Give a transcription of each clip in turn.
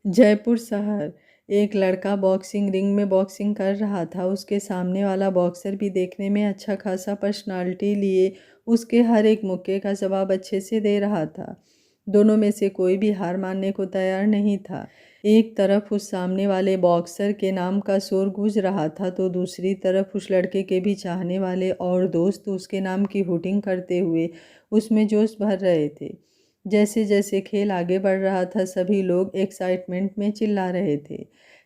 जयपुर शहर। एक लड़का बॉक्सिंग रिंग में बॉक्सिंग कर रहा था। उसके सामने वाला बॉक्सर भी देखने में अच्छा खासा पर्सनालिटी लिए उसके हर एक मुक्के का जवाब अच्छे से दे रहा था। दोनों में से कोई भी हार मानने को तैयार नहीं था। एक तरफ उस सामने वाले बॉक्सर के नाम का शोर गूंज रहा था तो दूसरी तरफ उस लड़के के भी चाहने वाले और दोस्त उसके नाम की हुटिंग करते हुए उसमें जोश भर रहे थे। जैसे जैसे खेल आगे बढ़ रहा था सभी लोग एक्साइटमेंट में चिल्ला रहे थे।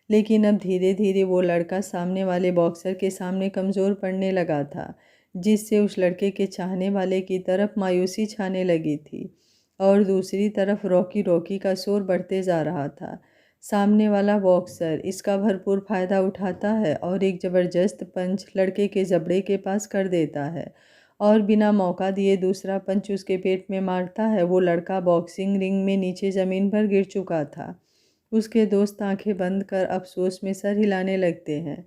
लेकिन अब धीरे धीरे वो लड़का सामने वाले बॉक्सर के सामने कमज़ोर पड़ने लगा था, जिससे उस लड़के के चाहने वाले की तरफ मायूसी छाने लगी थी। और दूसरी तरफ रॉकी रॉकी का शोर बढ़ते जा रहा था। सामने वाला बॉक्सर इसका भरपूर फ़ायदा उठाता है और एक ज़बरदस्त पंच लड़के के जबड़े के पास कर देता है और बिना मौका दिए दूसरा पंच उसके पेट में मारता है। वो लड़का बॉक्सिंग रिंग में नीचे ज़मीन पर गिर चुका था। उसके दोस्त आंखें बंद कर अफसोस में सर हिलाने लगते हैं।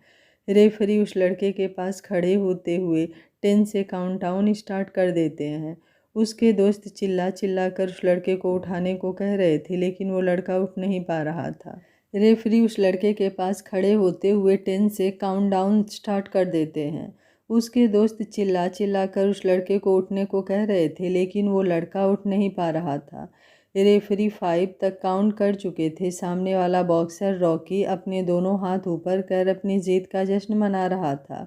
रेफरी उस लड़के के पास खड़े होते हुए 10 से काउंटडाउन स्टार्ट कर देते हैं। उसके दोस्त चिल्ला चिल्ला कर उस लड़के को उठाने को कह रहे थे लेकिन वो लड़का उठ नहीं पा रहा था। रेफरी उस लड़के के पास खड़े होते हुए 10 से काउंटडाउन स्टार्ट कर देते हैं। उसके दोस्त चिल्ला चिल्ला कर उस लड़के को उठने को कह रहे थे लेकिन वो लड़का उठ नहीं पा रहा था। रेफरी 5 तक काउंट कर चुके थे। सामने वाला बॉक्सर रॉकी अपने दोनों हाथ ऊपर कर अपनी जीत का जश्न मना रहा था।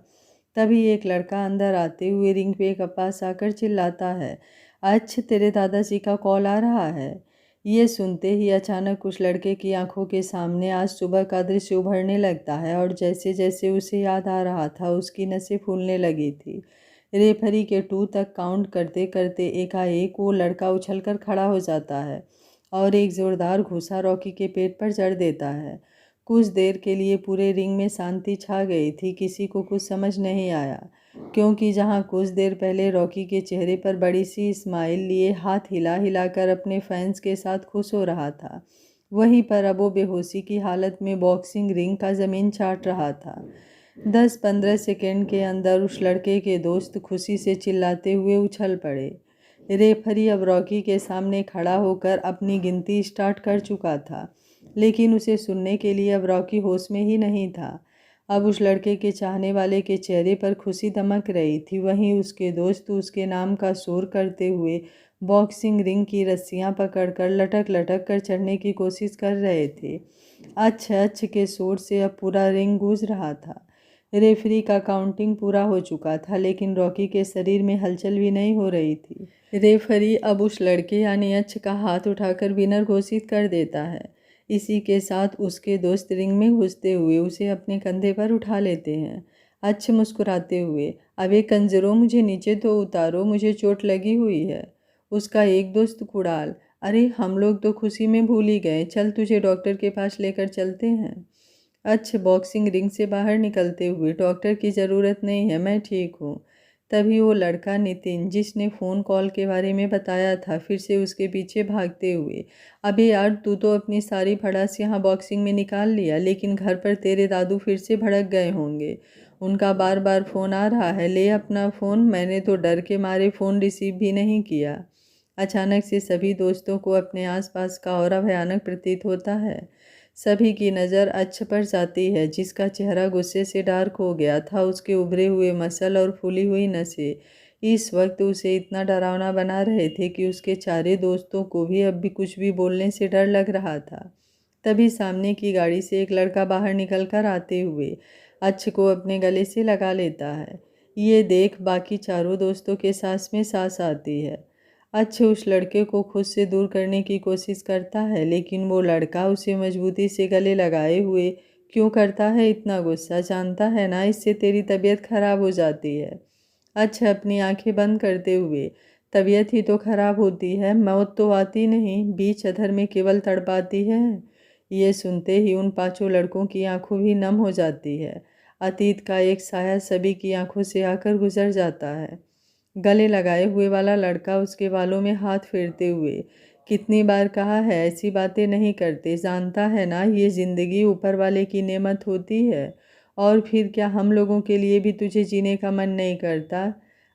तभी एक लड़का अंदर आते हुए रिंग पे के पास आकर चिल्लाता है, अच्छा तेरे दादाजी का कॉल आ रहा है। ये सुनते ही अचानक उस लड़के की आंखों के सामने आज सुबह का दृश्य उभरने लगता है और जैसे जैसे उसे याद आ रहा था उसकी नसें फूलने लगी थी। रेफरी के 2 तक काउंट करते करते एकाएक वो लड़का उछलकर खड़ा हो जाता है और एक ज़ोरदार घूंसा रॉकी के पेट पर जड़ देता है। कुछ देर के लिए पूरे रिंग में शांति छा गई थी। किसी को कुछ समझ नहीं आया, क्योंकि जहां कुछ देर पहले रॉकी के चेहरे पर बड़ी सी स्माइल लिए हाथ हिला हिलाकर अपने फैंस के साथ खुश हो रहा था, वहीं पर अब वो बेहोशी की हालत में बॉक्सिंग रिंग का ज़मीन चाट रहा था। 10-15 सेकंड के अंदर उस लड़के के दोस्त खुशी से चिल्लाते हुए उछल पड़े। रेफरी अब रॉकी के सामने खड़ा होकर अपनी गिनती स्टार्ट कर चुका था, लेकिन उसे सुनने के लिए अब रॉकी होश में ही नहीं था। अब उस लड़के के चाहने वाले के चेहरे पर खुशी दमक रही थी, वहीं उसके दोस्त उसके नाम का शोर करते हुए बॉक्सिंग रिंग की रस्सियां पकड़कर लटक लटक कर चढ़ने की कोशिश कर रहे थे। अच्छ अच्छ के शोर से अब पूरा रिंग गूंज रहा था। रेफरी का काउंटिंग पूरा हो चुका था लेकिन रॉकी के शरीर में हलचल भी नहीं हो रही थी। रेफरी अब उस लड़के यानी अच्छ का हाथ उठाकर विनर घोषित कर देता है। इसी के साथ उसके दोस्त रिंग में घुसते हुए उसे अपने कंधे पर उठा लेते हैं। अच्छ मुस्कुराते हुए, अबे कंजरों मुझे नीचे तो उतारो, मुझे चोट लगी हुई है। उसका एक दोस्त कुड़ाल, अरे हम लोग तो खुशी में भूल ही गए, चल तुझे डॉक्टर के पास लेकर चलते हैं। अच्छ बॉक्सिंग रिंग से बाहर निकलते हुए, डॉक्टर की ज़रूरत नहीं है, मैं ठीक हूँ। तभी वो लड़का नितिन जिसने फ़ोन कॉल के बारे में बताया था फिर से उसके पीछे भागते हुए, अबे यार तू तो अपनी सारी भड़ास यहाँ बॉक्सिंग में निकाल लिया, लेकिन घर पर तेरे दादू फिर से भड़क गए होंगे। उनका बार बार फ़ोन आ रहा है, ले अपना फ़ोन। मैंने तो डर के मारे फ़ोन रिसीव भी नहीं किया। अचानक से सभी दोस्तों को अपने आसपास का और भयानक प्रतीत होता है। सभी की नज़र अच्छ पर जाती है जिसका चेहरा गुस्से से डार्क हो गया था। उसके उभरे हुए मसल और फूली हुई नसें इस वक्त उसे इतना डरावना बना रहे थे कि उसके चारे दोस्तों को भी अब भी कुछ भी बोलने से डर लग रहा था। तभी सामने की गाड़ी से एक लड़का बाहर निकलकर आते हुए अच्छ को अपने गले से लगा लेता है। ये देख बाकी चारों दोस्तों के सांस में सांस आती है। अच्छे उस लड़के को खुद से दूर करने की कोशिश करता है लेकिन वो लड़का उसे मजबूती से गले लगाए हुए क्यों करता है इतना गुस्सा, जानता है ना इससे तेरी तबीयत खराब हो जाती है। अच्छा अपनी आंखें बंद करते हुए, तबीयत ही तो खराब होती है, मौत तो आती नहीं, बीच अधर में केवल तड़पाती है। ये सुनते ही उन पांचों लड़कों की आंखों भी नम हो जाती है। अतीत का एक साया सभी की आंखों से आकर गुजर जाता है। गले लगाए हुए वाला लड़का उसके बालों में हाथ फेरते हुए, कितनी बार कहा है ऐसी बातें नहीं करते, जानता है ना ये ज़िंदगी ऊपर वाले की नेमत होती है। और फिर क्या हम लोगों के लिए भी तुझे जीने का मन नहीं करता।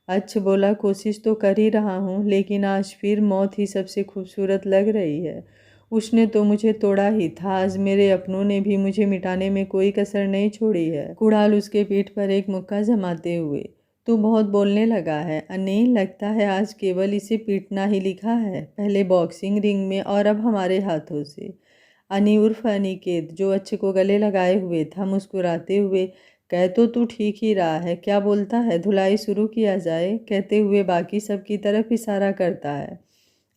अच्छा बोला, कोशिश तो कर ही रहा हूँ लेकिन आज फिर मौत ही सबसे खूबसूरत लग रही है। उसने तो मुझे तोड़ा ही था, आज मेरे अपनों ने भी मुझे मिटाने में कोई कसर नहीं छोड़ी है। कुणाल उसके पीठ पर एक मुक्का जमाते हुए, तू बहुत बोलने लगा है अनी, लगता है आज केवल इसे पीटना ही लिखा है, पहले बॉक्सिंग रिंग में और अब हमारे हाथों से। अनी उर्फ अनिकेत, जो अच्छे को गले लगाए हुए था, मुस्कुराते हुए, कह तो तू ठीक ही रहा है, क्या बोलता है धुलाई शुरू किया जाए, कहते हुए बाकी सब की तरफ इशारा करता है।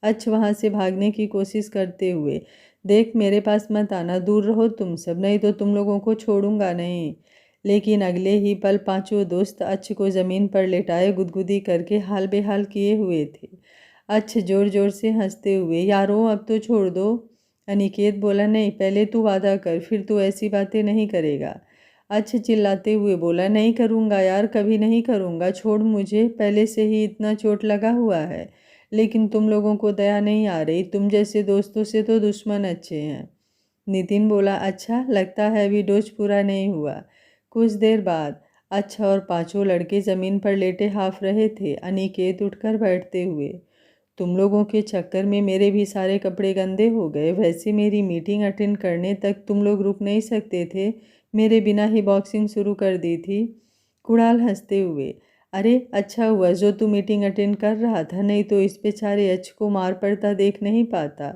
अच्छ वहाँ से भागने की कोशिश करते हुए, देख मेरे पास मत आना, दूर रहो तुम सब, नहीं तो तुम लोगों को छोड़ूंगा नहीं। लेकिन अगले ही पल पांचों दोस्त अच्छ को ज़मीन पर लेटाए गुदगुदी करके हाल बेहाल किए हुए थे। अच्छ जोर जोर से हंसते हुए, यारों अब तो छोड़ दो। अनिकेत बोला, नहीं पहले तू वादा कर, फिर तू ऐसी बातें नहीं करेगा। अच्छ चिल्लाते हुए बोला, नहीं करूँगा यार, कभी नहीं करूँगा, छोड़ मुझे, पहले से ही इतना चोट लगा हुआ है। लेकिन तुम लोगों को दया नहीं आ रही, तुम जैसे दोस्तों से तो दुश्मन अच्छे हैं। नितिन बोला, अच्छा लगता है अभी डोज पूरा नहीं हुआ। कुछ देर बाद अच्छा और पांचों लड़के ज़मीन पर लेटे हाफ रहे थे। अनिकेत उठकर बैठते हुए, तुम लोगों के चक्कर में मेरे भी सारे कपड़े गंदे हो गए, वैसे मेरी मीटिंग अटेंड करने तक तुम लोग रुक नहीं सकते थे, मेरे बिना ही बॉक्सिंग शुरू कर दी थी। कुणाल हंसते हुए, अरे अच्छा हुआ जो तू मीटिंग अटेंड कर रहा था, नहीं तो इस बेचारे अच्छ को मार पड़ता देख नहीं पाता।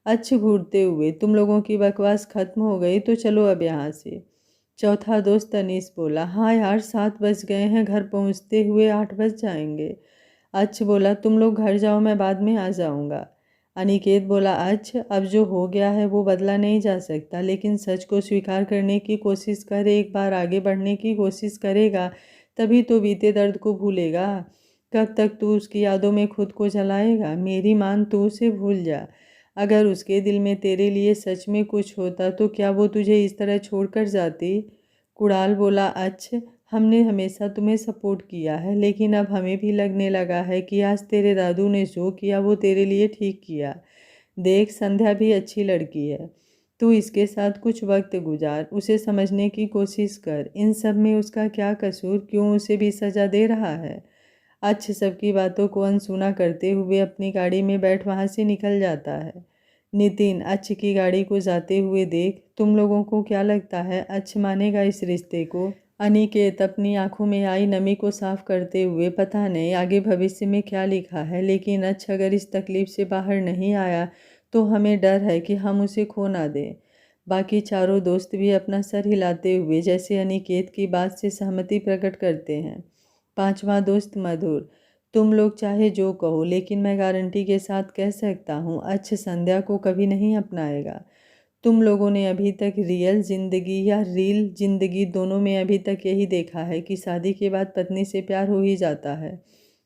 अच्छ घूरते हुए, तुम लोगों की बकवास खत्म हो गई तो चलो अब यहाँ से। चौथा दोस्त अनीस बोला, हाँ यार 7 बज गए हैं, घर पहुँचते हुए 8 बज जाएंगे। अच्छ बोला, तुम लोग घर जाओ, मैं बाद में आ जाऊँगा। अनिकेत बोला, अच्छ अब जो हो गया है वो बदला नहीं जा सकता, लेकिन सच को स्वीकार करने की कोशिश कर, एक बार आगे बढ़ने की कोशिश करेगा तभी तो बीते दर्द को भूलेगा। कब तक तू उसकी यादों में खुद को जलाएगा, मेरी मान तू उसे भूल जा। अगर उसके दिल में तेरे लिए सच में कुछ होता तो क्या वो तुझे इस तरह छोड़कर जाती। कुणाल बोला, अच्छ हमने हमेशा तुम्हें सपोर्ट किया है, लेकिन अब हमें भी लगने लगा है कि आज तेरे दादू ने जो किया वो तेरे लिए ठीक किया। देख संध्या भी अच्छी लड़की है, तू इसके साथ कुछ वक्त गुजार, उसे समझने की कोशिश कर, इन सब में उसका क्या कसूर, क्यों उसे भी सज़ा दे रहा है। अच्छ सबकी बातों को अनसुना करते हुए अपनी गाड़ी में बैठ वहाँ से निकल जाता है। नितिन अच्छ की गाड़ी को जाते हुए देख, तुम लोगों को क्या लगता है अच्छ मानेगा इस रिश्ते को। अनिकेत अपनी आंखों में आई नमी को साफ करते हुए, पता नहीं आगे भविष्य में क्या लिखा है, लेकिन अच्छ अगर इस तकलीफ से बाहर नहीं आया तो हमें डर है कि हम उसे खो ना दें। बाकी चारों दोस्त भी अपना सर हिलाते हुए जैसे अनिकेत की बात से सहमति प्रकट करते हैं। पांचवा दोस्त मधुर, तुम लोग चाहे जो कहो, लेकिन मैं गारंटी के साथ कह सकता हूँ अच्छ संध्या को कभी नहीं अपनाएगा। तुम लोगों ने अभी तक रियल ज़िंदगी या रील ज़िंदगी दोनों में अभी तक यही देखा है कि शादी के बाद पत्नी से प्यार हो ही जाता है,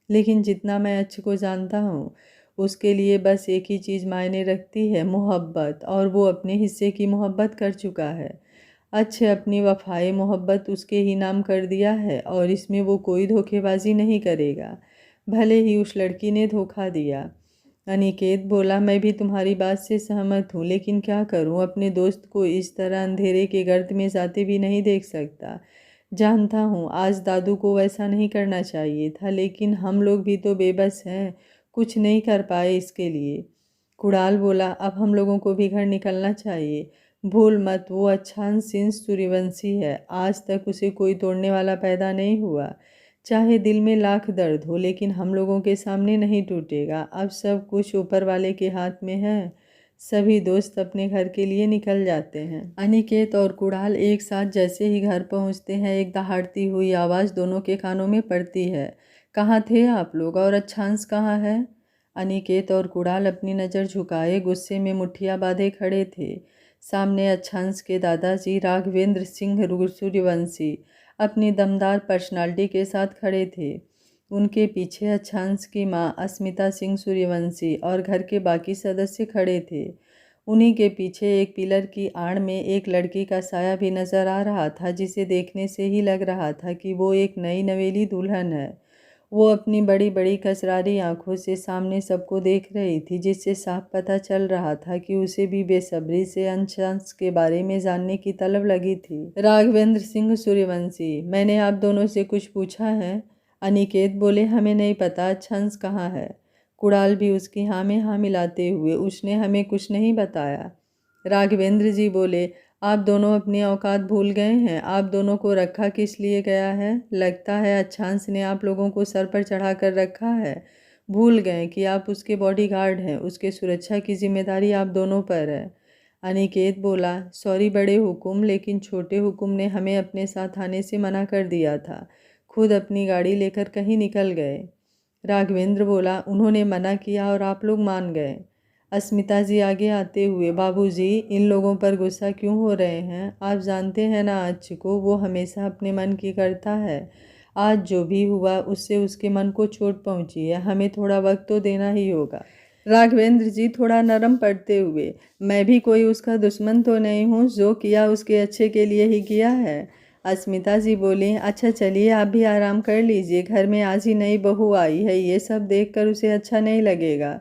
लेकिन जितना मैं अच्छ को जानता हूँ उसके लिए बस एक ही चीज़ मायने रखती है, मोहब्बत, और वो अपने हिस्से की मोहब्बत कर चुका है। अच्छे अपनी वफाई मोहब्बत उसके ही नाम कर दिया है और इसमें वो कोई धोखेबाजी नहीं करेगा, भले ही उस लड़की ने धोखा दिया। अनिकेत बोला, मैं भी तुम्हारी बात से सहमत हूँ, लेकिन क्या करूँ, अपने दोस्त को इस तरह अंधेरे के गर्त में जाते भी नहीं देख सकता। जानता हूँ आज दादू को वैसा नहीं करना चाहिए था, लेकिन हम लोग भी तो बेबस हैं, कुछ नहीं कर पाए इसके लिए। कुणाल बोला, अब हम लोगों को भी घर निकलना चाहिए, भूल मत वो अच्छा सिंस सूर्यवंशी है, आज तक उसे कोई तोड़ने वाला पैदा नहीं हुआ, चाहे दिल में लाख दर्द हो, लेकिन हम लोगों के सामने नहीं टूटेगा, अब सब कुछ ऊपर वाले के हाथ में है। सभी दोस्त अपने घर के लिए निकल जाते हैं। अनिकेत और कुणाल एक साथ जैसे ही घर पहुंचते हैं, एक दहाड़ती हुई आवाज़ दोनों के कानों में पड़ती है, कहाँ थे आप लोग और अच्छांश कहाँ है। अनिकेत और कुणाल अपनी नज़र झुकाए गुस्से में मुठ्ठियाँ बांधे खड़े थे। सामने अच्छांश के दादाजी राघवेंद्र सिंह सूर्यवंशी अपनी दमदार पर्सनालिटी के साथ खड़े थे। उनके पीछे अच्छांश की मां अस्मिता सिंह सूर्यवंशी और घर के बाकी सदस्य खड़े थे। उन्हीं के पीछे एक पिलर की आड़ में एक लड़की का साया भी नजर आ रहा था, जिसे देखने से ही लग रहा था कि वो एक नई नवेली दुल्हन है। वो अपनी बड़ी बड़ी कचरारी आंखों से सामने सबको देख रही थी, जिससे साफ पता चल रहा था कि उसे भी बेसब्री से अच्छांश के बारे में जानने की तलब लगी थी। राघवेंद्र सिंह सूर्यवंशी, मैंने आप दोनों से कुछ पूछा है। अनिकेत बोले, हमें नहीं पता अच्छांश कहाँ है। कुणाल भी उसकी हाँ में हाँ मिलाते हुए, उसने हमें कुछ नहीं बताया। राघवेंद्र जी बोले, आप दोनों अपनी औकात भूल गए हैं। आप दोनों को रखा किस लिए गया है? लगता है अच्छांश ने आप लोगों को सर पर चढ़ा कर रखा है। भूल गए कि आप उसके बॉडीगार्ड हैं। उसके सुरक्षा की जिम्मेदारी आप दोनों पर है। अनिकेत बोला, सॉरी बड़े हुकुम, लेकिन छोटे हुकुम ने हमें अपने साथ आने से मना कर दिया था। खुद अपनी गाड़ी लेकर कहीं निकल गए। राघवेंद्र बोला, उन्होंने मना किया और आप लोग मान गए। अस्मिता जी आगे आते हुए, बाबूजी इन लोगों पर गुस्सा क्यों हो रहे हैं? आप जानते हैं ना अच्छ को, वो हमेशा अपने मन की करता है। आज जो भी हुआ उससे उसके मन को चोट पहुंची है। हमें थोड़ा वक्त तो देना ही होगा। राघवेंद्र जी थोड़ा नरम पड़ते हुए, मैं भी कोई उसका दुश्मन तो नहीं हूँ। जो किया उसके अच्छे के लिए ही किया है। अस्मिता जी बोली, अच्छा चलिए आप भी आराम कर लीजिए। घर में आज ही नई बहू आई है, ये सब देखकर उसे अच्छा नहीं लगेगा।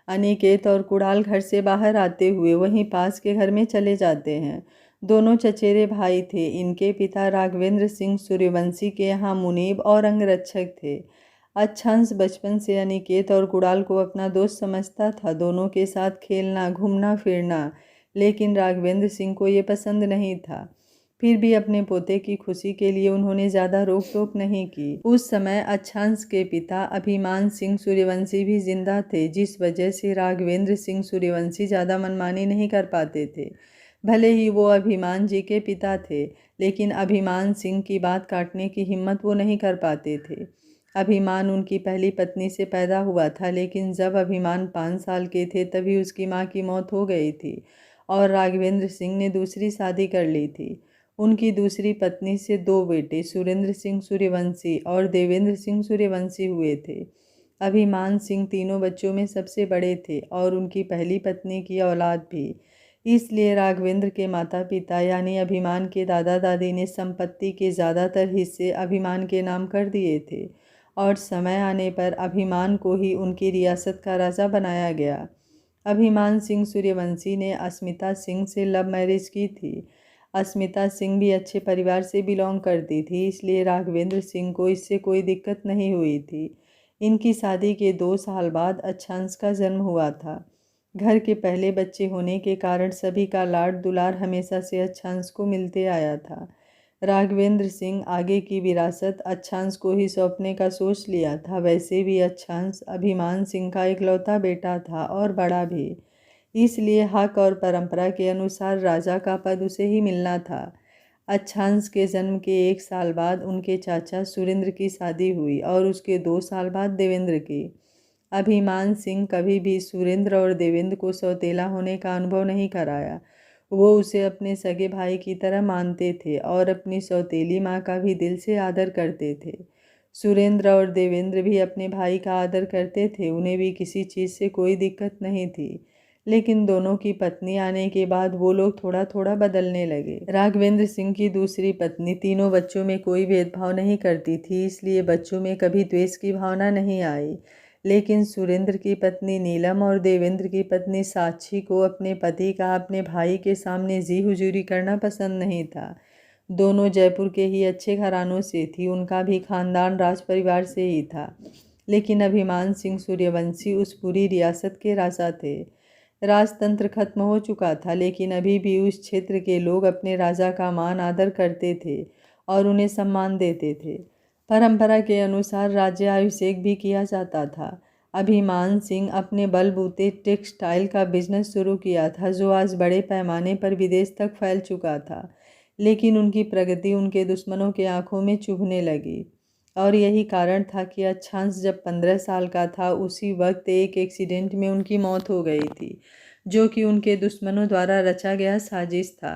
अनिकेत और कुणाल घर से बाहर आते हुए वहीं पास के घर में चले जाते हैं। दोनों चचेरे भाई थे। इनके पिता राघवेंद्र सिंह सूर्यवंशी के यहाँ मुनीब और अंगरक्षक थे। अच्छांश बचपन से अनिकेत और कुणाल को अपना दोस्त समझता था, दोनों के साथ खेलना घूमना फिरना, लेकिन राघवेंद्र सिंह को ये पसंद नहीं था। फिर भी अपने पोते की खुशी के लिए उन्होंने ज़्यादा रोक टोक नहीं की। उस समय अच्छांश के पिता अभिमान सिंह सूर्यवंशी भी जिंदा थे, जिस वजह से राघवेंद्र सिंह सूर्यवंशी ज़्यादा मनमानी नहीं कर पाते थे। भले ही वो अभिमान जी के पिता थे, लेकिन अभिमान सिंह की बात काटने की हिम्मत वो नहीं कर पाते थे। अभिमान उनकी पहली पत्नी से पैदा हुआ था, लेकिन जब अभिमान 5 साल के थे तभी उसकी माँ की मौत हो गई थी और राघवेंद्र सिंह ने दूसरी शादी कर ली थी। उनकी दूसरी पत्नी से 2 बेटे सुरेंद्र सिंह सूर्यवंशी और देवेंद्र सिंह सूर्यवंशी हुए थे। अभिमान सिंह तीनों बच्चों में सबसे बड़े थे और उनकी पहली पत्नी की औलाद भी। इसलिए राघवेंद्र के माता पिता यानी अभिमान के दादा दादी ने संपत्ति के ज़्यादातर हिस्से अभिमान के नाम कर दिए थे और समय आने पर अभिमान को ही उनकी रियासत का राजा बनाया गया। अभिमान सिंह सूर्यवंशी ने अस्मिता सिंह से लव मैरिज की थी। अस्मिता सिंह भी अच्छे परिवार से बिलोंग करती थी, इसलिए राघवेंद्र सिंह को इससे कोई दिक्कत नहीं हुई थी। इनकी शादी के 2 साल बाद अच्छांश का जन्म हुआ था। घर के पहले बच्चे होने के कारण सभी का लाड दुलार हमेशा से अच्छांश को मिलते आया था। राघवेंद्र सिंह आगे की विरासत अच्छांश को ही सौंपने का सोच लिया था। वैसे भी अच्छांश अभिमान सिंह का इकलौता बेटा था और बड़ा भी, इसलिए हक और परंपरा के अनुसार राजा का पद उसे ही मिलना था। अच्छांश के जन्म के 1 साल बाद उनके चाचा सुरेंद्र की शादी हुई और उसके 2 साल बाद देवेंद्र की। अभिमान सिंह कभी भी सुरेंद्र और देवेंद्र को सौतेला होने का अनुभव नहीं कराया। वो उसे अपने सगे भाई की तरह मानते थे और अपनी सौतेली माँ का भी दिल से आदर करते थे। सुरेंद्र और देवेंद्र भी अपने भाई का आदर करते थे, उन्हें भी किसी चीज़ से कोई दिक्कत नहीं थी। लेकिन दोनों की पत्नी आने के बाद वो लोग थोड़ा थोड़ा बदलने लगे। राघवेंद्र सिंह की दूसरी पत्नी तीनों बच्चों में कोई भेदभाव नहीं करती थी, इसलिए बच्चों में कभी द्वेष की भावना नहीं आई। लेकिन सुरेंद्र की पत्नी नीलम और देवेंद्र की पत्नी साक्षी को अपने पति का अपने भाई के सामने जी हुजूरी करना पसंद नहीं था। दोनों जयपुर के ही अच्छे घरानों से थी, उनका भी खानदान राज परिवार से ही था। लेकिन अभिमान सिंह सूर्यवंशी उस पूरी रियासत के राजा थे। राजतंत्र खत्म हो चुका था, लेकिन अभी भी उस क्षेत्र के लोग अपने राजा का मान आदर करते थे और उन्हें सम्मान देते थे। परंपरा के अनुसार राज्याभिषेक भी किया जाता था। अभिमान सिंह अपने बलबूते टेक्सटाइल का बिजनेस शुरू किया था, जो आज बड़े पैमाने पर विदेश तक फैल चुका था। लेकिन उनकी प्रगति उनके दुश्मनों के आंखों में चुभने लगी और यही कारण था कि अच्छांश जब 15 साल का था उसी वक्त एक एक्सीडेंट में उनकी मौत हो गई थी, जो कि उनके दुश्मनों द्वारा रचा गया साजिश था।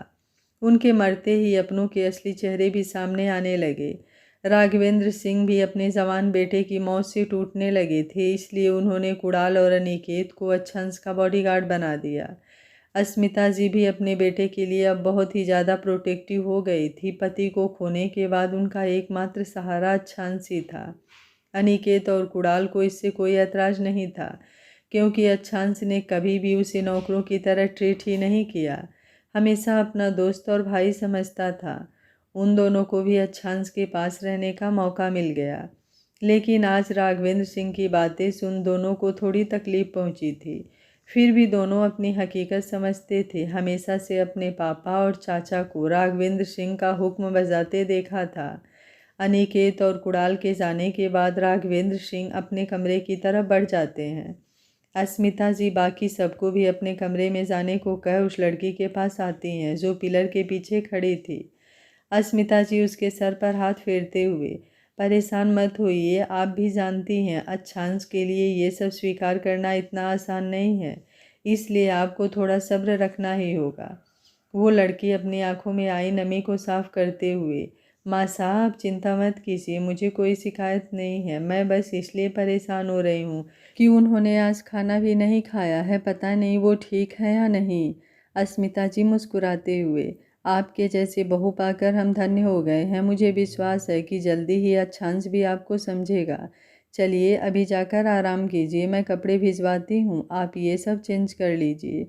उनके मरते ही अपनों के असली चेहरे भी सामने आने लगे। राघवेंद्र सिंह भी अपने जवान बेटे की मौत से टूटने लगे थे, इसलिए उन्होंने कुणाल और अनिकेत को अच्छांश का बॉडीगार्ड बना दिया। अस्मिता जी भी अपने बेटे के लिए अब बहुत ही ज़्यादा प्रोटेक्टिव हो गई थी। पति को खोने के बाद उनका एकमात्र सहारा अच्छांश ही था। अनिकेत और कुणाल को इससे कोई ऐतराज़ नहीं था, क्योंकि अच्छांश ने कभी भी उसे नौकरों की तरह ट्रीट ही नहीं किया, हमेशा अपना दोस्त और भाई समझता था। उन दोनों को भी अच्छांश के पास रहने का मौका मिल गया। लेकिन आज राघवेंद्र सिंह की बातें सुन दोनों को थोड़ी तकलीफ पहुंची थी। फिर भी दोनों अपनी हकीकत समझते थे। हमेशा से अपने पापा और चाचा को राघवेंद्र सिंह का हुक्म बजाते देखा था। अनिकेत और कुणाल के जाने के बाद राघवेंद्र सिंह अपने कमरे की तरफ बढ़ जाते हैं। अस्मिता जी बाकी सबको भी अपने कमरे में जाने को कह उस लड़की के पास आती हैं जो पिलर के पीछे खड़ी थी। अस्मिता जी उसके सर पर हाथ फेरते हुए, परेशान मत होइए, आप भी जानती हैं अच्छांश के लिए ये सब स्वीकार करना इतना आसान नहीं है, इसलिए आपको थोड़ा सब्र रखना ही होगा। वो लड़की अपनी आंखों में आई नमी को साफ करते हुए, माँ साहब चिंता मत कीजिए, मुझे कोई शिकायत नहीं है, मैं बस इसलिए परेशान हो रही हूँ कि उन्होंने आज खाना भी नहीं खाया है, पता नहीं वो ठीक है या नहीं। अस्मिता जी मुस्कुराते हुए, आपके जैसे बहू पाकर हम धन्य हो गए हैं। मुझे विश्वास है कि जल्दी ही अच्छांश भी आपको समझेगा। चलिए अभी जाकर आराम कीजिए, मैं कपड़े भिजवाती हूँ, आप ये सब चेंज कर लीजिए।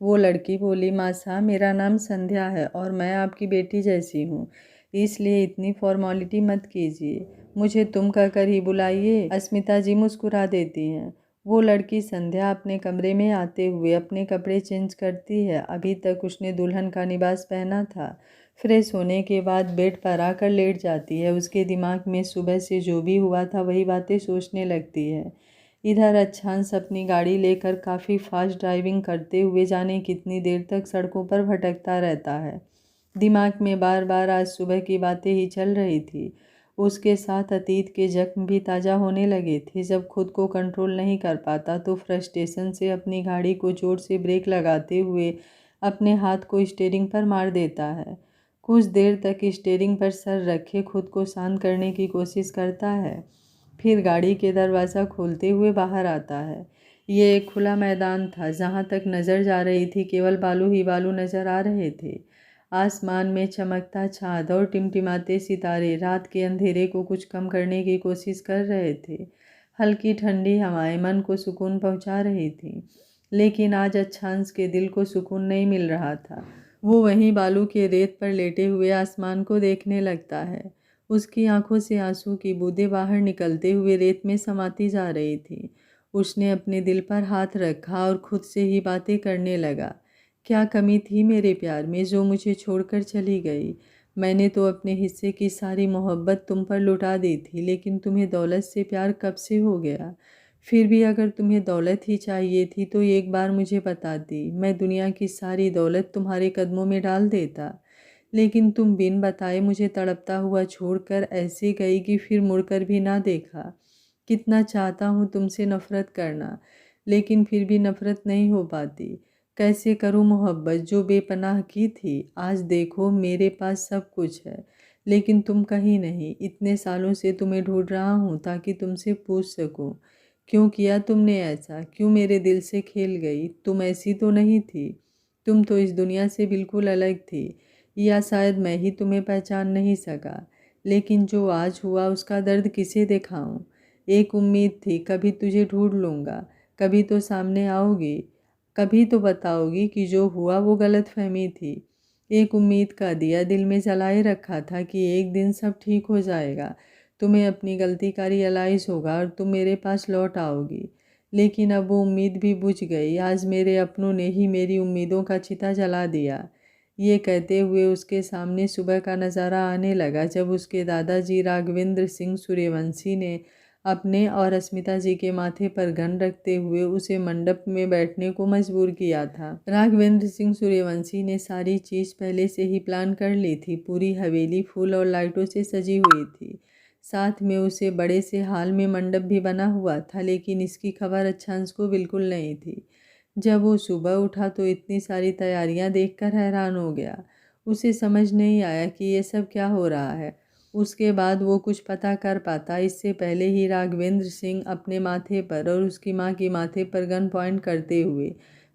वो लड़की बोली, माँ साहब मेरा नाम संध्या है और मैं आपकी बेटी जैसी हूँ, इसलिए इतनी फॉर्मेलिटी मत कीजिए, मुझे तुम कहकर ही बुलाइए। अस्मिता जी मुस्कुरा देती हैं। वो लड़की संध्या अपने कमरे में आते हुए अपने कपड़े चेंज करती है। अभी तक उसने दुल्हन का लिबास पहना था। फ्रेश होने के बाद बेड पर आकर लेट जाती है। उसके दिमाग में सुबह से जो भी हुआ था वही बातें सोचने लगती है। इधर अच्छांश अपनी गाड़ी लेकर काफ़ी फास्ट ड्राइविंग करते हुए जाने कितनी देर तक सड़कों पर भटकता रहता है। दिमाग में बार बार आज सुबह की बातें ही चल रही थी। उसके साथ अतीत के जख्म भी ताज़ा होने लगे थे। जब खुद को कंट्रोल नहीं कर पाता तो फ्रस्ट्रेशन से अपनी गाड़ी को जोर से ब्रेक लगाते हुए अपने हाथ को स्टीयरिंग पर मार देता है। कुछ देर तक स्टीयरिंग पर सर रखे खुद को शांत करने की कोशिश करता है। फिर गाड़ी के दरवाज़ा खोलते हुए बाहर आता है। ये एक खुला मैदान था। जहाँ तक नज़र जा रही थी केवल बालू ही बालू नज़र आ रहे थे। आसमान में चमकता चाँद और टिमटिमाते सितारे रात के अंधेरे को कुछ कम करने की कोशिश कर रहे थे। हल्की ठंडी हवाएं मन को सुकून पहुंचा रही थीं, लेकिन आज अच्छांश के दिल को सुकून नहीं मिल रहा था। वो वहीं बालू के रेत पर लेटे हुए आसमान को देखने लगता है। उसकी आंखों से आंसू की बूंदें बाहर निकलते हुए रेत में समाती जा रही थी। उसने अपने दिल पर हाथ रखा और खुद से ही बातें करने लगा। क्या कमी थी मेरे प्यार में जो मुझे छोड़कर चली गई? मैंने तो अपने हिस्से की सारी मोहब्बत तुम पर लुटा दी थी, लेकिन तुम्हें दौलत से प्यार कब से हो गया? फिर भी अगर तुम्हें दौलत ही चाहिए थी तो एक बार मुझे बताती, मैं दुनिया की सारी दौलत तुम्हारे कदमों में डाल देता। लेकिन तुम बिन बताए मुझे तड़पता हुआ छोड़कर ऐसे गई कि फिर मुड़कर भी ना देखा। कितना चाहता हूँ तुमसे नफ़रत करना, लेकिन फिर भी नफ़रत नहीं हो पाती। कैसे करूँ मोहब्बत जो बेपनाह की थी? आज देखो मेरे पास सब कुछ है, लेकिन तुम कहीं नहीं। इतने सालों से तुम्हें ढूंढ रहा हूँ ताकि तुमसे पूछ सकूँ, क्यों किया तुमने ऐसा? क्यों मेरे दिल से खेल गई? तुम ऐसी तो नहीं थी। तुम तो इस दुनिया से बिल्कुल अलग थी, या शायद मैं ही तुम्हें पहचान नहीं सका। लेकिन जो आज हुआ उसका दर्द किसे दिखाऊं? एक उम्मीद थी कभी तुझे ढूंढ लूँगा, कभी तो सामने आओगी, कभी तो बताओगी कि जो हुआ वो गलतफहमी थी। एक उम्मीद का दिया दिल में जलाए रखा था कि एक दिन सब ठीक हो जाएगा, तुम्हें अपनी गलती का रियलाइज़ होगा और तुम मेरे पास लौट आओगी। लेकिन अब वो उम्मीद भी बुझ गई। आज मेरे अपनों ने ही मेरी उम्मीदों का चिता जला दिया। ये कहते हुए उसके सामने सुबह का नज़ारा आने लगा जब उसके दादाजी राघवेंद्र सिंह सूर्यवंशी ने अपने और अस्मिता जी के माथे पर गन रखते हुए उसे मंडप में बैठने को मजबूर किया था। राघवेंद्र सिंह सूर्यवंशी ने सारी चीज़ पहले से ही प्लान कर ली थी। पूरी हवेली फूल और लाइटों से सजी हुई थी। साथ में उसे बड़े से हाल में मंडप भी बना हुआ था, लेकिन इसकी खबर अच्छांश को बिल्कुल नहीं थी। जब वो सुबह उठा तो इतनी सारी तैयारियां देखकर हैरान हो गया। उसे समझ नहीं आया कि ये सब क्या हो रहा है। उसके बाद वो कुछ पता कर पाता इससे पहले ही राघवेंद्र सिंह अपने माथे पर और उसकी माँ की माथे पर गन पॉइंट करते हुए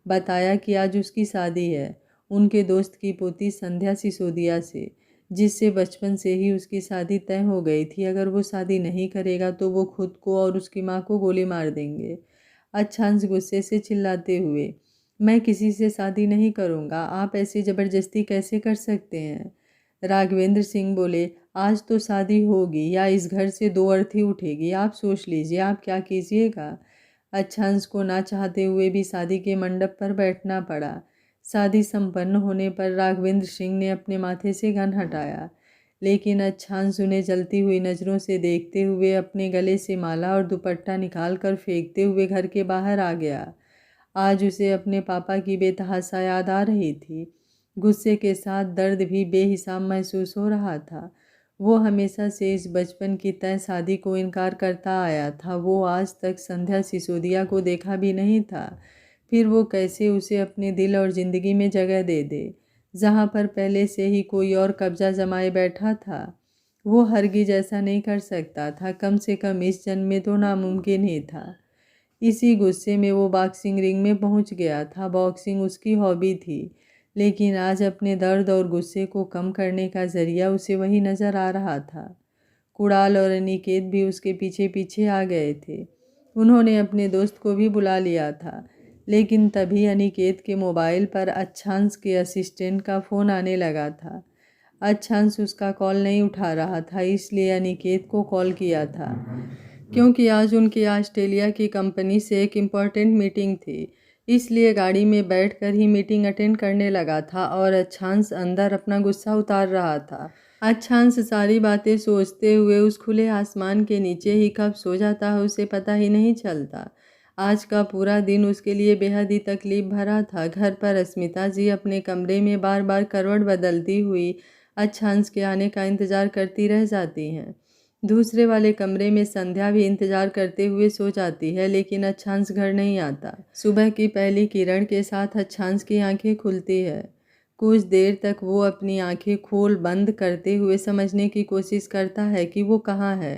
बताया कि आज उसकी शादी है, उनके दोस्त की पोती संध्या सिसोदिया से, जिससे बचपन से ही उसकी शादी तय हो गई थी। अगर वो शादी नहीं करेगा तो वो खुद को और उसकी माँ को गोली मार देंगे। अच्छांश गुस्से से चिल्लाते हुए, मैं किसी से शादी नहीं करूँगा, आप ऐसी ज़बरदस्ती कैसे कर सकते हैं? राघवेंद्र सिंह बोले, आज तो शादी होगी या इस घर से दो अर्थी उठेगी, आप सोच लीजिए आप क्या कीजिएगा। अच्छांश को ना चाहते हुए भी शादी के मंडप पर बैठना पड़ा। शादी संपन्न होने पर राघवेंद्र सिंह ने अपने माथे से गन हटाया, लेकिन अच्छांश उन्हें जलती हुई नज़रों से देखते हुए अपने गले से माला और दुपट्टा निकाल कर फेंकते हुए घर के बाहर आ गया। आज उसे अपने पापा की बेतहाशा याद आ रही थी। गुस्से के साथ दर्द भी बेहिसाब महसूस हो रहा था। वो हमेशा से इस बचपन की तय शादी को इनकार करता आया था। वो आज तक संध्या सिसोदिया को देखा भी नहीं था। फिर वो कैसे उसे अपने दिल और ज़िंदगी में जगह दे दे, जहाँ पर पहले से ही कोई और कब्जा जमाए बैठा था। वो हरगिज ऐसा नहीं कर सकता था, कम से कम इस जन्म में तो नामुमकिन ही था। इसी गुस्से में वो बॉक्सिंग रिंग में पहुंच गया था। बॉक्सिंग उसकी हॉबी थी, लेकिन आज अपने दर्द और गुस्से को कम करने का जरिया उसे वही नज़र आ रहा था। कुणाल और अनिकेत भी उसके पीछे पीछे आ गए थे। उन्होंने अपने दोस्त को भी बुला लिया था, लेकिन तभी अनिकेत के मोबाइल पर अच्छांश के असिस्टेंट का फ़ोन आने लगा था। अच्छांश उसका कॉल नहीं उठा रहा था, इसलिए अनिकेत को कॉल किया था, क्योंकि आज उनकी ऑस्ट्रेलिया की कंपनी से एक इम्पॉर्टेंट मीटिंग थी। इसलिए गाड़ी में बैठकर ही मीटिंग अटेंड करने लगा था और अच्छांश अंदर अपना गुस्सा उतार रहा था। अच्छांश सारी बातें सोचते हुए उस खुले आसमान के नीचे ही कब सो जाता है उसे पता ही नहीं चलता। आज का पूरा दिन उसके लिए बेहद ही तकलीफ भरा था। घर पर अस्मिता जी अपने कमरे में बार बार करवट बदलती हुई अच्छांश के आने का इंतज़ार करती रह जाती हैं। दूसरे वाले कमरे में संध्या भी इंतज़ार करते हुए सो जाती है, लेकिन अच्छांश घर नहीं आता। सुबह की पहली किरण के साथ अच्छांश की आंखें खुलती है। कुछ देर तक वो अपनी आंखें खोल बंद करते हुए समझने की कोशिश करता है कि वो कहाँ है।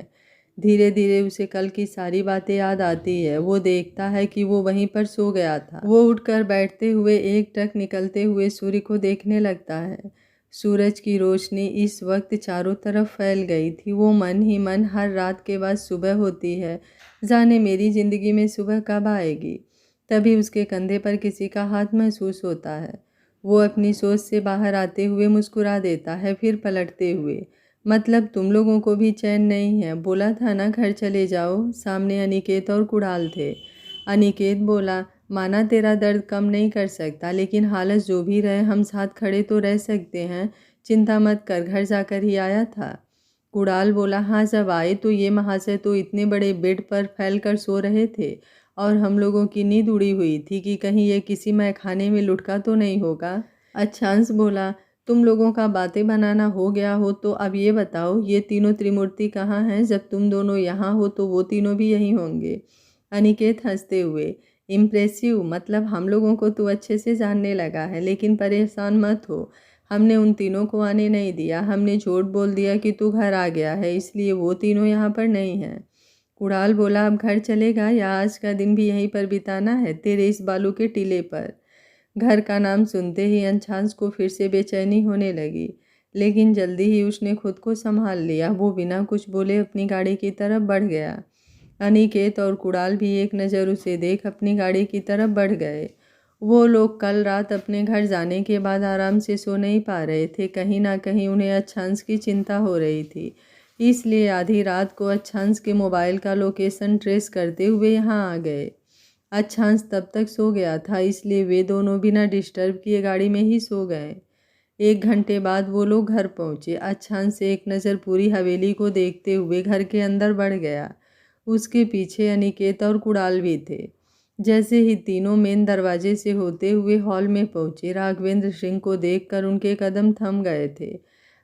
धीरे धीरे उसे कल की सारी बातें याद आती है। वो देखता है कि वो वहीं पर सो गया था। वो उठकर बैठते हुए एकटक निकलते हुए सूर्य को देखने लगता है। सूरज की रोशनी इस वक्त चारों तरफ फैल गई थी। वो मन ही मन हर रात के बाद सुबह होती है, जाने मेरी ज़िंदगी में सुबह कब आएगी। तभी उसके कंधे पर किसी का हाथ महसूस होता है। वो अपनी सोच से बाहर आते हुए मुस्कुरा देता है, फिर पलटते हुए, मतलब तुम लोगों को भी चैन नहीं है, बोला था ना घर चले जाओ। सामने अनिकेत और कुणाल थे। अनिकेत बोला, माना तेरा दर्द कम नहीं कर सकता, लेकिन हालत जो भी रहे हम साथ खड़े तो रह सकते हैं। चिंता मत कर, घर जाकर ही आया था। कुणाल बोला, हाँ जब आए तो ये महाशय तो इतने बड़े बेड पर फैलकर सो रहे थे और हम लोगों की नींद उड़ी हुई थी कि कहीं ये किसी मैखाने में लुढ़का तो नहीं होगा। अच्छांश बोला, तुम लोगों का बातें बनाना हो गया हो तो अब ये बताओ ये तीनों त्रिमूर्ति कहाँ हैं? जब तुम दोनों यहाँ हो तो वो तीनों भी यहीं होंगे। अनिकेत हंसते हुए, इम्प्रेसिव, मतलब हम लोगों को तू अच्छे से जानने लगा है, लेकिन परेशान मत हो, हमने उन तीनों को आने नहीं दिया। हमने झूठ बोल दिया कि तू घर आ गया है, इसलिए वो तीनों यहाँ पर नहीं हैं। कुणाल बोला, अब घर चलेगा या आज का दिन भी यहीं पर बिताना है, तेरे इस बालू के टीले पर? घर का नाम सुनते ही अच्छांश को फिर से बेचैनी होने लगी, लेकिन जल्दी ही उसने खुद को संभाल लिया। वो बिना कुछ बोले अपनी गाड़ी की तरफ बढ़ गया। अनिकेत और कुणाल भी एक नज़र उसे देख अपनी गाड़ी की तरफ बढ़ गए। वो लोग कल रात अपने घर जाने के बाद आराम से सो नहीं पा रहे थे। कहीं ना कहीं उन्हें अच्छांश की चिंता हो रही थी, इसलिए आधी रात को अच्छांश के मोबाइल का लोकेशन ट्रेस करते हुए यहाँ आ गए। अच्छांश तब तक सो गया था, इसलिए वे दोनों बिना डिस्टर्ब किए गाड़ी में ही सो गए। 1 घंटे बाद वो लोग घर पहुँचे। अच्छांश एक नज़र पूरी हवेली को देखते हुए घर के अंदर बढ़ गया। उसके पीछे अनिकेत और कुणाल भी थे। जैसे ही तीनों मेन दरवाजे से होते हुए हॉल में पहुँचे, राघवेंद्र सिंह को देखकर उनके कदम थम गए थे।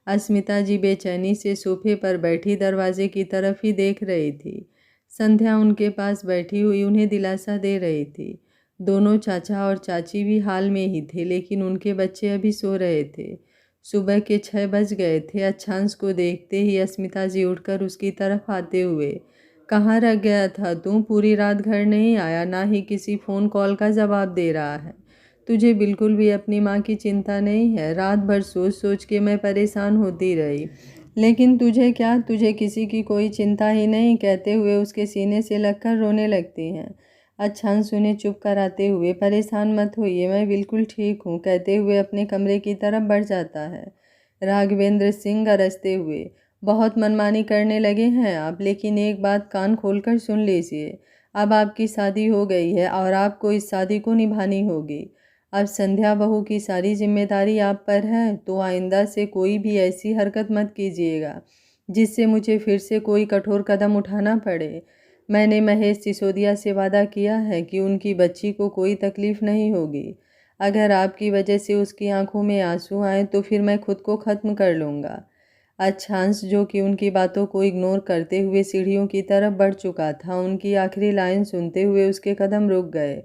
अस्मिता जी बेचैनी से सोफे पर बैठी दरवाजे की तरफ ही देख रही थी। संध्या उनके पास बैठी हुई उन्हें दिलासा दे रही थी। दोनों चाचा और चाची भी हाल में ही थे, लेकिन उनके बच्चे अभी सो रहे थे। सुबह के 6 बज गए थे। अच्छांश को देखते ही अस्मिता जी उठकर उसकी तरफ आते हुए, कहाँ रह गया था तू? पूरी रात घर नहीं आया, ना ही किसी फ़ोन कॉल का जवाब दे रहा है। तुझे बिल्कुल भी अपनी माँ की चिंता नहीं है? रात भर सोच सोच के मैं परेशान होती रही, लेकिन तुझे क्या, तुझे किसी की कोई चिंता ही नहीं, कहते हुए उसके सीने से लगकर रोने लगती हैं। अच्छांश उन्हें चुप कराते हुए, परेशान मत होइए, मैं बिल्कुल ठीक हूँ, कहते हुए अपने कमरे की तरफ बढ़ जाता है। राघवेंद्र सिंह गरजते हुए, बहुत मनमानी करने लगे हैं आप। लेकिन एक बात कान खोलकर सुन लीजिए, अब आपकी शादी हो गई है और आपको इस शादी को निभानी होगी। अब संध्या बहू की सारी जिम्मेदारी आप पर है, तो आइंदा से कोई भी ऐसी हरकत मत कीजिएगा जिससे मुझे फिर से कोई कठोर कदम उठाना पड़े। मैंने महेश सिसोदिया से वादा किया है कि उनकी बच्ची को कोई तकलीफ़ नहीं होगी। अगर आपकी वजह से उसकी आंखों में आंसू आए तो फिर मैं खुद को ख़त्म कर लूँगा। अच्छांश, जो कि उनकी बातों को इग्नोर करते हुए सीढ़ियों की तरफ बढ़ चुका था, उनकी आखिरी लाइन सुनते हुए उसके कदम रुक गए।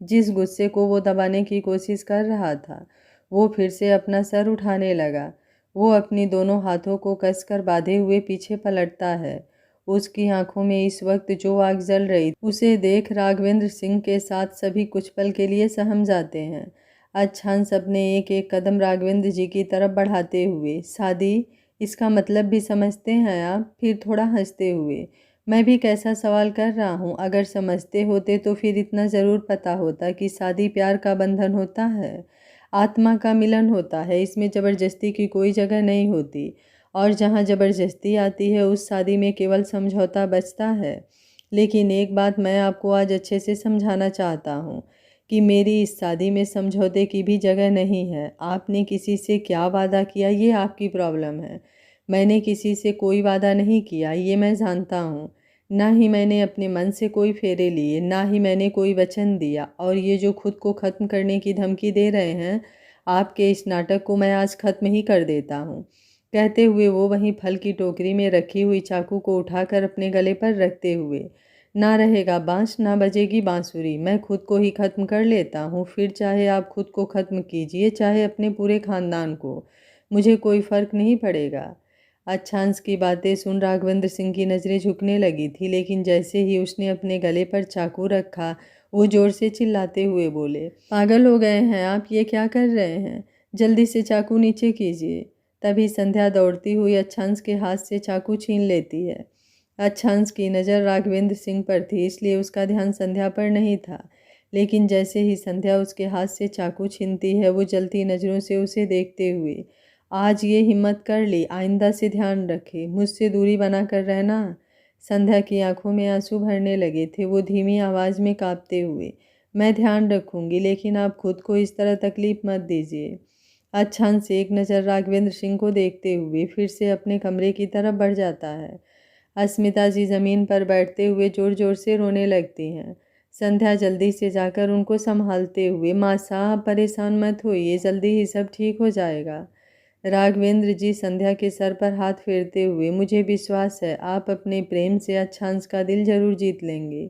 जिस गुस्से को वो दबाने की कोशिश कर रहा था, वो फिर से अपना सर उठाने लगा। वो अपनी दोनों हाथों को कसकर बांधे हुए पीछे पलटता है। उसकी आंखों में इस वक्त जो आग जल रही, उसे देख राघवेंद्र सिंह के साथ सभी कुछ पल के लिए सहम जाते हैं। अच्छांश अपने एक एक कदम राघवेंद्र जी की तरफ बढ़ाते हुए, शादी, इसका मतलब भी समझते हैं आप? फिर थोड़ा हंसते हुए, मैं भी कैसा सवाल कर रहा हूँ। अगर समझते होते तो फिर इतना ज़रूर पता होता कि शादी प्यार का बंधन होता है, आत्मा का मिलन होता है। इसमें ज़बरदस्ती की कोई जगह नहीं होती, और जहाँ ज़बरदस्ती आती है उस शादी में केवल समझौता बचता है। लेकिन एक बात मैं आपको आज अच्छे से समझाना चाहता हूँ कि मेरी इस शादी में समझौते की भी जगह नहीं है। आपने किसी से क्या वादा किया, ये आपकी प्रॉब्लम है। मैंने किसी से कोई वादा नहीं किया, ये मैं जानता हूँ। ना ही मैंने अपने मन से कोई फेरे लिए, ना ही मैंने कोई वचन दिया। और ये जो खुद को ख़त्म करने की धमकी दे रहे हैं, आपके इस नाटक को मैं आज ख़त्म ही कर देता हूँ। कहते हुए वो वहीं फल की टोकरी में रखी हुई चाकू को उठाकर अपने गले पर रखते हुए, ना रहेगा बांस, ना बजेगी बांसुरी, मैं खुद को ही ख़त्म कर लेता हूँ। फिर चाहे आप खुद को ख़त्म कीजिए, चाहे अपने पूरे ख़ानदान को, मुझे कोई फ़र्क नहीं पड़ेगा। अच्छांश की बातें सुन राघवेंद्र सिंह की नज़रें झुकने लगी थी, लेकिन जैसे ही उसने अपने गले पर चाकू रखा, वो ज़ोर से चिल्लाते हुए बोले, पागल हो गए हैं आप? ये क्या कर रहे हैं? जल्दी से चाकू नीचे कीजिए। तभी संध्या दौड़ती हुई अच्छांश के हाथ से चाकू छीन लेती है। अच्छांश की नज़र राघवेंद्र सिंह पर थी, इसलिए उसका ध्यान संध्या पर नहीं था। लेकिन जैसे ही संध्या उसके हाथ से चाकू छीनती है, वो जलती नज़रों से उसे देखते हुए, आज ये हिम्मत कर ली, आइंदा से ध्यान रखे, मुझसे दूरी बना कर रहना। संध्या की आंखों में आंसू भरने लगे थे। वो धीमी आवाज़ में काँपते हुए, मैं ध्यान रखूंगी, लेकिन आप खुद को इस तरह तकलीफ़ मत दीजिए। अच्छांश एक नज़र राघवेंद्र सिंह को देखते हुए फिर से अपने कमरे की तरफ बढ़ जाता है। अस्मिता जी ज़मीन पर बैठते हुए ज़ोर ज़ोर से रोने लगती हैं। संध्या जल्दी से जाकर उनको संभालते हुए, माँ साहब परेशान मत होइए, जल्दी ही सब ठीक हो जाएगा। राघवेंद्र जी संध्या के सर पर हाथ फेरते हुए, मुझे विश्वास है आप अपने प्रेम से अच्छांश का दिल जरूर जीत लेंगे।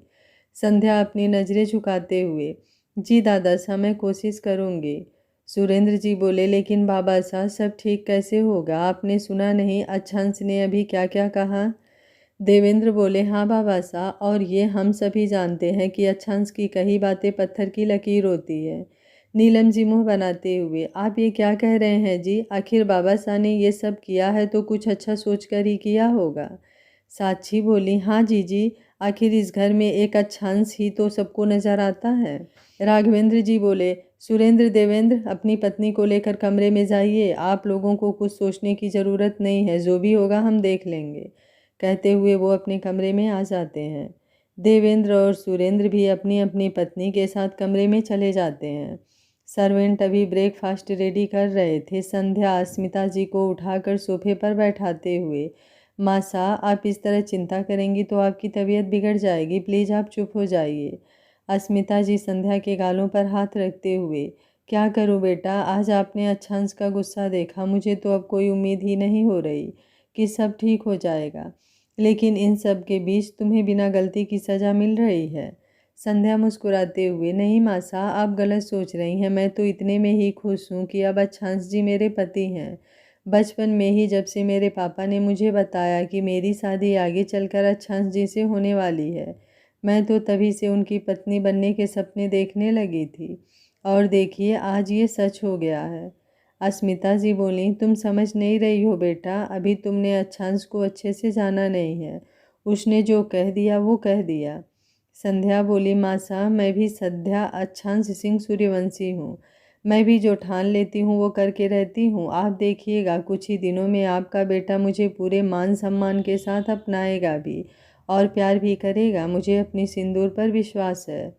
संध्या अपनी नज़रें झुकाते हुए, जी दादा साहब, मैं कोशिश करूँगी। सुरेंद्र जी बोले, लेकिन बाबा साहब सब ठीक कैसे होगा? आपने सुना नहीं अच्छांश ने अभी क्या क्या कहा? देवेंद्र बोले, हाँ बाबा साहब, और ये हम सभी जानते हैं कि अच्छांश की कही बातें पत्थर की लकीर होती है। नीलम जी मुंह बनाते हुए, आप ये क्या कह रहे हैं जी? आखिर बाबा साहब ने ये सब किया है तो कुछ अच्छा सोच कर ही किया होगा। साक्षी बोली, हाँ जी, आखिर इस घर में एक अच्छांश ही तो सबको नज़र आता है। राघवेंद्र जी बोले, सुरेंद्र, देवेंद्र, अपनी पत्नी को लेकर कमरे में जाइए, आप लोगों को कुछ सोचने की ज़रूरत नहीं है, जो भी होगा हम देख लेंगे। कहते हुए वो अपने कमरे में आ जाते हैं। देवेंद्र और सुरेंद्र भी अपनी अपनी पत्नी के साथ कमरे में चले जाते हैं। सर्वेंट अभी ब्रेकफास्ट रेडी कर रहे थे। संध्या अस्मिता जी को उठाकर सोफे पर बैठाते हुए, माँ साहब, आप इस तरह चिंता करेंगी तो आपकी तबीयत बिगड़ जाएगी, प्लीज़ आप चुप हो जाइए। अस्मिता जी संध्या के गालों पर हाथ रखते हुए, क्या करूँ बेटा, आज आपने अच्छांश का गुस्सा देखा, मुझे तो अब कोई उम्मीद ही नहीं हो रही कि सब ठीक हो जाएगा। लेकिन इन सब के बीच तुम्हें बिना गलती की सज़ा मिल रही है। संध्या मुस्कुराते हुए, नहीं माँ साहब, आप गलत सोच रही हैं, मैं तो इतने में ही खुश हूँ कि अब अच्छांश जी मेरे पति हैं। बचपन में ही जब से मेरे पापा ने मुझे बताया कि मेरी शादी आगे चलकर अच्छांश जी से होने वाली है, मैं तो तभी से उनकी पत्नी बनने के सपने देखने लगी थी। और देखिए आज ये सच हो गया है। अस्मिता जी बोली, तुम समझ नहीं रही हो बेटा, अभी तुमने अच्छांश को अच्छे से जाना नहीं है। उसने जो कह दिया वो कह दिया। संध्या बोली, माँ साहब, मैं भी संध्या अच्छांश सिंह सूर्यवंशी हूँ। मैं भी जो ठान लेती हूँ वो करके रहती हूँ। आप देखिएगा कुछ ही दिनों में आपका बेटा मुझे पूरे मान सम्मान के साथ अपनाएगा भी और प्यार भी करेगा। मुझे अपनी सिंदूर पर विश्वास है।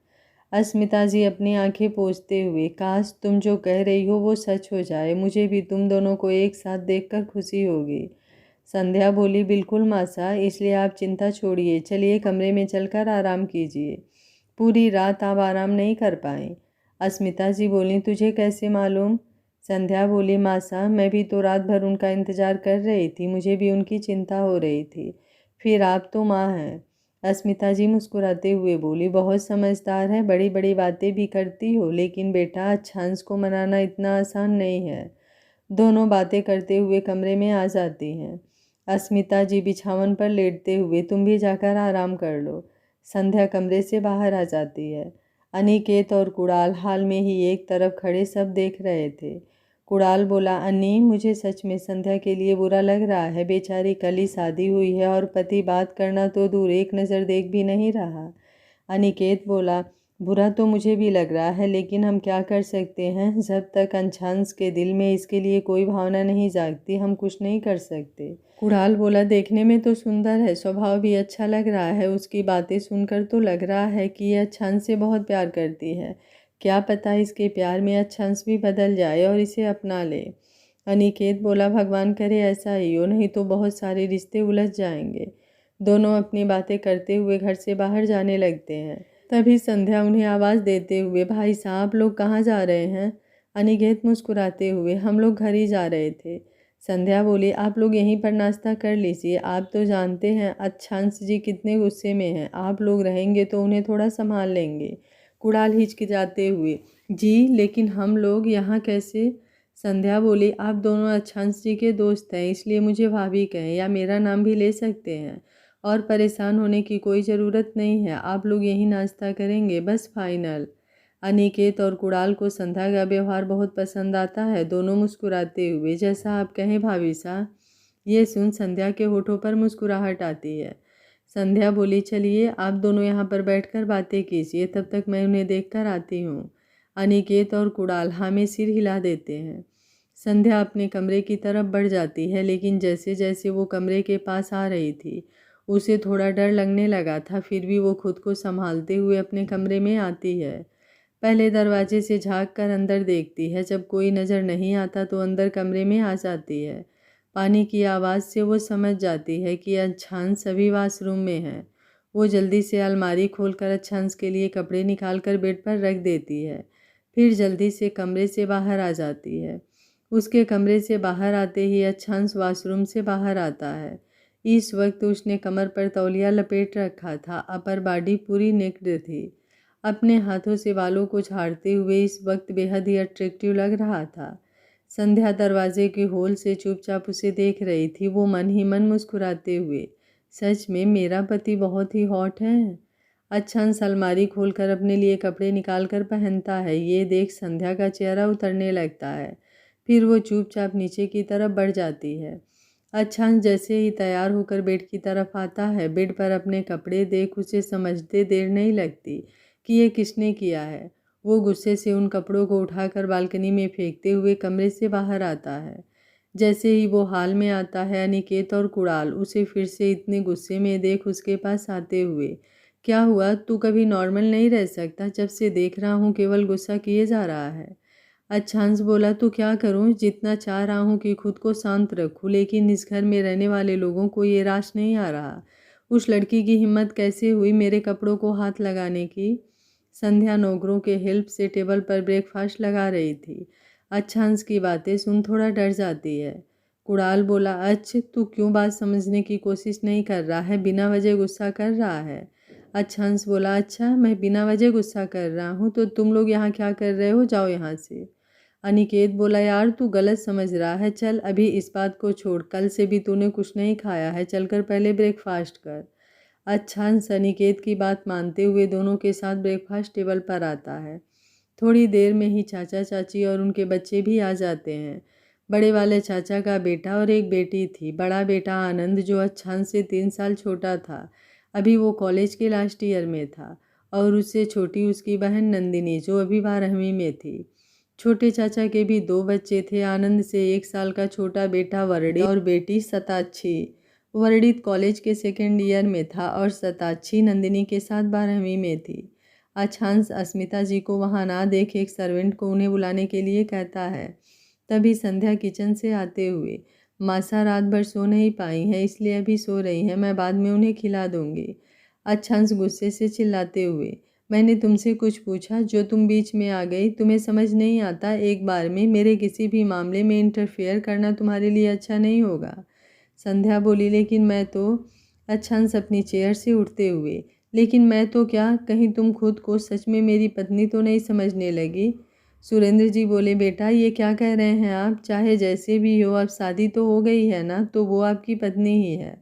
अस्मिता जी अपनी आंखें पोंछते हुए, काश तुम जो कह रही हो वो सच हो जाए, मुझे भी तुम दोनों को एक साथ देखकर खुशी होगी। संध्या बोली, बिल्कुल मासा, इसलिए आप चिंता छोड़िए, चलिए कमरे में चलकर आराम कीजिए। पूरी रात आप आराम नहीं कर पाए। अस्मिता जी बोली, तुझे कैसे मालूम? संध्या बोली, मासा मैं भी तो रात भर उनका इंतजार कर रही थी, मुझे भी उनकी चिंता हो रही थी। फिर आप तो माँ हैं। अस्मिता जी मुस्कुराते हुए बोली, बहुत समझदार है, बड़ी बड़ी बातें भी करती हो, लेकिन बेटा अच्छांश को मनाना इतना आसान नहीं है। दोनों बातें करते हुए कमरे में आ जाती हैं। अस्मिता जी बिछावन पर लेटते हुए, तुम भी जाकर आराम कर लो। संध्या कमरे से बाहर आ जाती है। अनिकेत और कुणाल हाल में ही एक तरफ खड़े सब देख रहे थे। कुणाल बोला, अन्नी मुझे सच में संध्या के लिए बुरा लग रहा है। बेचारी कल ही शादी हुई है और पति बात करना तो दूर एक नज़र देख भी नहीं रहा। अनिकेत बोला, बुरा तो मुझे भी लग रहा है, लेकिन हम क्या कर सकते हैं? जब तक अंशांश के दिल में इसके लिए कोई भावना नहीं जागती हम कुछ नहीं कर सकते। कुणाल बोला, देखने में तो सुंदर है, स्वभाव भी अच्छा लग रहा है, उसकी बातें सुनकर तो लग रहा है कि यह अंशांश से बहुत प्यार करती है। क्या पता इसके प्यार में अंशांश भी बदल जाए और इसे अपना ले। अनिकेत बोला, भगवान करे ऐसा ही हो, नहीं तो बहुत सारे रिश्ते उलझ जाएंगे। दोनों अपनी बातें करते हुए घर से बाहर जाने लगते हैं। तभी संध्या उन्हें आवाज़ देते हुए, भाई साहब लोग कहाँ जा रहे हैं? अनिकेत मुस्कुराते हुए, हम लोग घर ही जा रहे थे। संध्या बोली, आप लोग यहीं पर नाश्ता कर लीजिए, आप तो जानते हैं अच्छांश जी कितने गुस्से में हैं, आप लोग रहेंगे तो उन्हें थोड़ा संभाल लेंगे। कुणाल हिचकिचाते हुए, जी लेकिन हम लोग यहाँ कैसे? संध्या बोली, आप दोनों अच्छांश जी के दोस्त हैं, इसलिए मुझे भाभी कहें या मेरा नाम भी ले सकते हैं, और परेशान होने की कोई ज़रूरत नहीं है। आप लोग यहीं नाश्ता करेंगे, बस फाइनल। अनिकेत और कुणाल को संध्या का व्यवहार बहुत पसंद आता है। दोनों मुस्कुराते हुए, जैसा आप कहें भाभी साहब। ये सुन संध्या के होठों पर मुस्कुराहट आती है। संध्या बोली, चलिए आप दोनों यहाँ पर बैठकर बातें कीजिए, तब तक मैं उन्हें देखकर आती हूँ। अनिकेत और कुणाल हाँ में सिर हिला देते हैं। संध्या अपने कमरे की तरफ बढ़ जाती है, लेकिन जैसे जैसे वो कमरे के पास आ रही थी उसे थोड़ा डर लगने लगा था। फिर भी वो खुद को संभालते हुए अपने कमरे में आती है। पहले दरवाजे से झांक कर अंदर देखती है, जब कोई नज़र नहीं आता तो अंदर कमरे में आ जाती है। पानी की आवाज़ से वो समझ जाती है कि अच्छांश सभी वाशरूम में है। वो जल्दी से अलमारी खोलकर अच्छांश के लिए कपड़े निकाल कर बेड पर रख देती है, फिर जल्दी से कमरे से बाहर आ जाती है। उसके कमरे से बाहर आते ही अच्छांश वाशरूम से बाहर आता है। इस वक्त उसने कमर पर तौलिया लपेट रखा था, अपर बॉडी पूरी नेक्ड थी। अपने हाथों से बालों को झाड़ते हुए इस वक्त बेहद ही अट्रैक्टिव लग रहा था। संध्या दरवाजे के होल से चुपचाप उसे देख रही थी, वो मन ही मन मुस्कुराते हुए, सच में मेरा पति बहुत ही हॉट है। अच्छांश अलमारी खोलकर अपने लिए कपड़े निकाल कर पहनता है। ये देख संध्या का चेहरा उतरने लगता है, फिर वो चुपचाप नीचे की तरफ बढ़ जाती है। अच्छांश जैसे ही तैयार होकर बेड की तरफ आता है, बेड पर अपने कपड़े देख उसे समझते देर नहीं लगती कि ये किसने किया है। वो गुस्से से उन कपड़ों को उठाकर बालकनी में फेंकते हुए कमरे से बाहर आता है। जैसे ही वो हाल में आता है, अनिकेत और कुणाल उसे फिर से इतने गुस्से में देख उसके पास आते हुए, क्या हुआ, तू कभी नॉर्मल नहीं रह सकता? जब से देख रहा हूँ केवल गुस्सा किए जा रहा है। अच्छांश बोला, तो क्या करूं? जितना चाह रहा हूं कि खुद को शांत रखूं, लेकिन इस घर में रहने वाले लोगों को ये रास नहीं आ रहा। उस लड़की की हिम्मत कैसे हुई मेरे कपड़ों को हाथ लगाने की? संध्या नौकरों के हेल्प से टेबल पर ब्रेकफास्ट लगा रही थी। अच्छांश की बातें सुन थोड़ा डर जाती है। कुणाल बोला, अच्छा तू क्यों बात समझने की कोशिश नहीं कर रहा है, बिना वजह गुस्सा कर रहा है? अच्छांश बोला, अच्छा मैं बिना वजह गुस्सा कर रहा हूँ तो तुम लोग यहाँ क्या कर रहे हो, जाओ यहाँ से। अनिकेत बोला, यार तू गलत समझ रहा है, चल अभी इस बात को छोड़, कल से भी तूने कुछ नहीं खाया है, चलकर पहले ब्रेकफास्ट कर। अच्छांश अनिकेत की बात मानते हुए दोनों के साथ ब्रेकफास्ट टेबल पर आता है। थोड़ी देर में ही चाचा चाची और उनके बच्चे भी आ जाते हैं। बड़े वाले चाचा का बेटा और एक बेटी थी। बड़ा बेटा आनंद जो अच्छांश से 3 साल छोटा था, अभी वो कॉलेज के लास्ट ईयर में था, और उससे छोटी उसकी बहन नंदिनी जो अभी 12वीं में थी। छोटे चाचा के भी 2 बच्चे थे। आनंद से 1 साल का छोटा बेटा वर्णित और बेटी शताक्षी। वर्णित कॉलेज के सेकेंड ईयर में था और शताक्षी नंदिनी के साथ 12वीं में थी। अक्षांश अस्मिता जी को वहाँ ना देख एक सर्वेंट को उन्हें बुलाने के लिए कहता है। तभी संध्या किचन से आते हुए, मासा रात भर सो नहीं पाई हैं इसलिए अभी सो रही हैं, मैं बाद में उन्हें खिला दूंगी। अक्षांश गुस्से से चिल्लाते हुए, मैंने तुमसे कुछ पूछा जो तुम बीच में आ गई? तुम्हें समझ नहीं आता एक बार में मेरे किसी भी मामले में इंटरफेयर करना तुम्हारे लिए अच्छा नहीं होगा। संध्या बोली, लेकिन मैं तो। अक्षांश अपनी चेयर से उठते हुए, लेकिन मैं तो क्या? कहीं तुम खुद को सच में मेरी पत्नी तो नहीं समझने लगी? सुरेंद्र जी बोले, बेटा ये क्या कह रहे हैं आप? चाहे जैसे भी हो, अब शादी तो हो गई है ना, तो वो आपकी पत्नी ही है।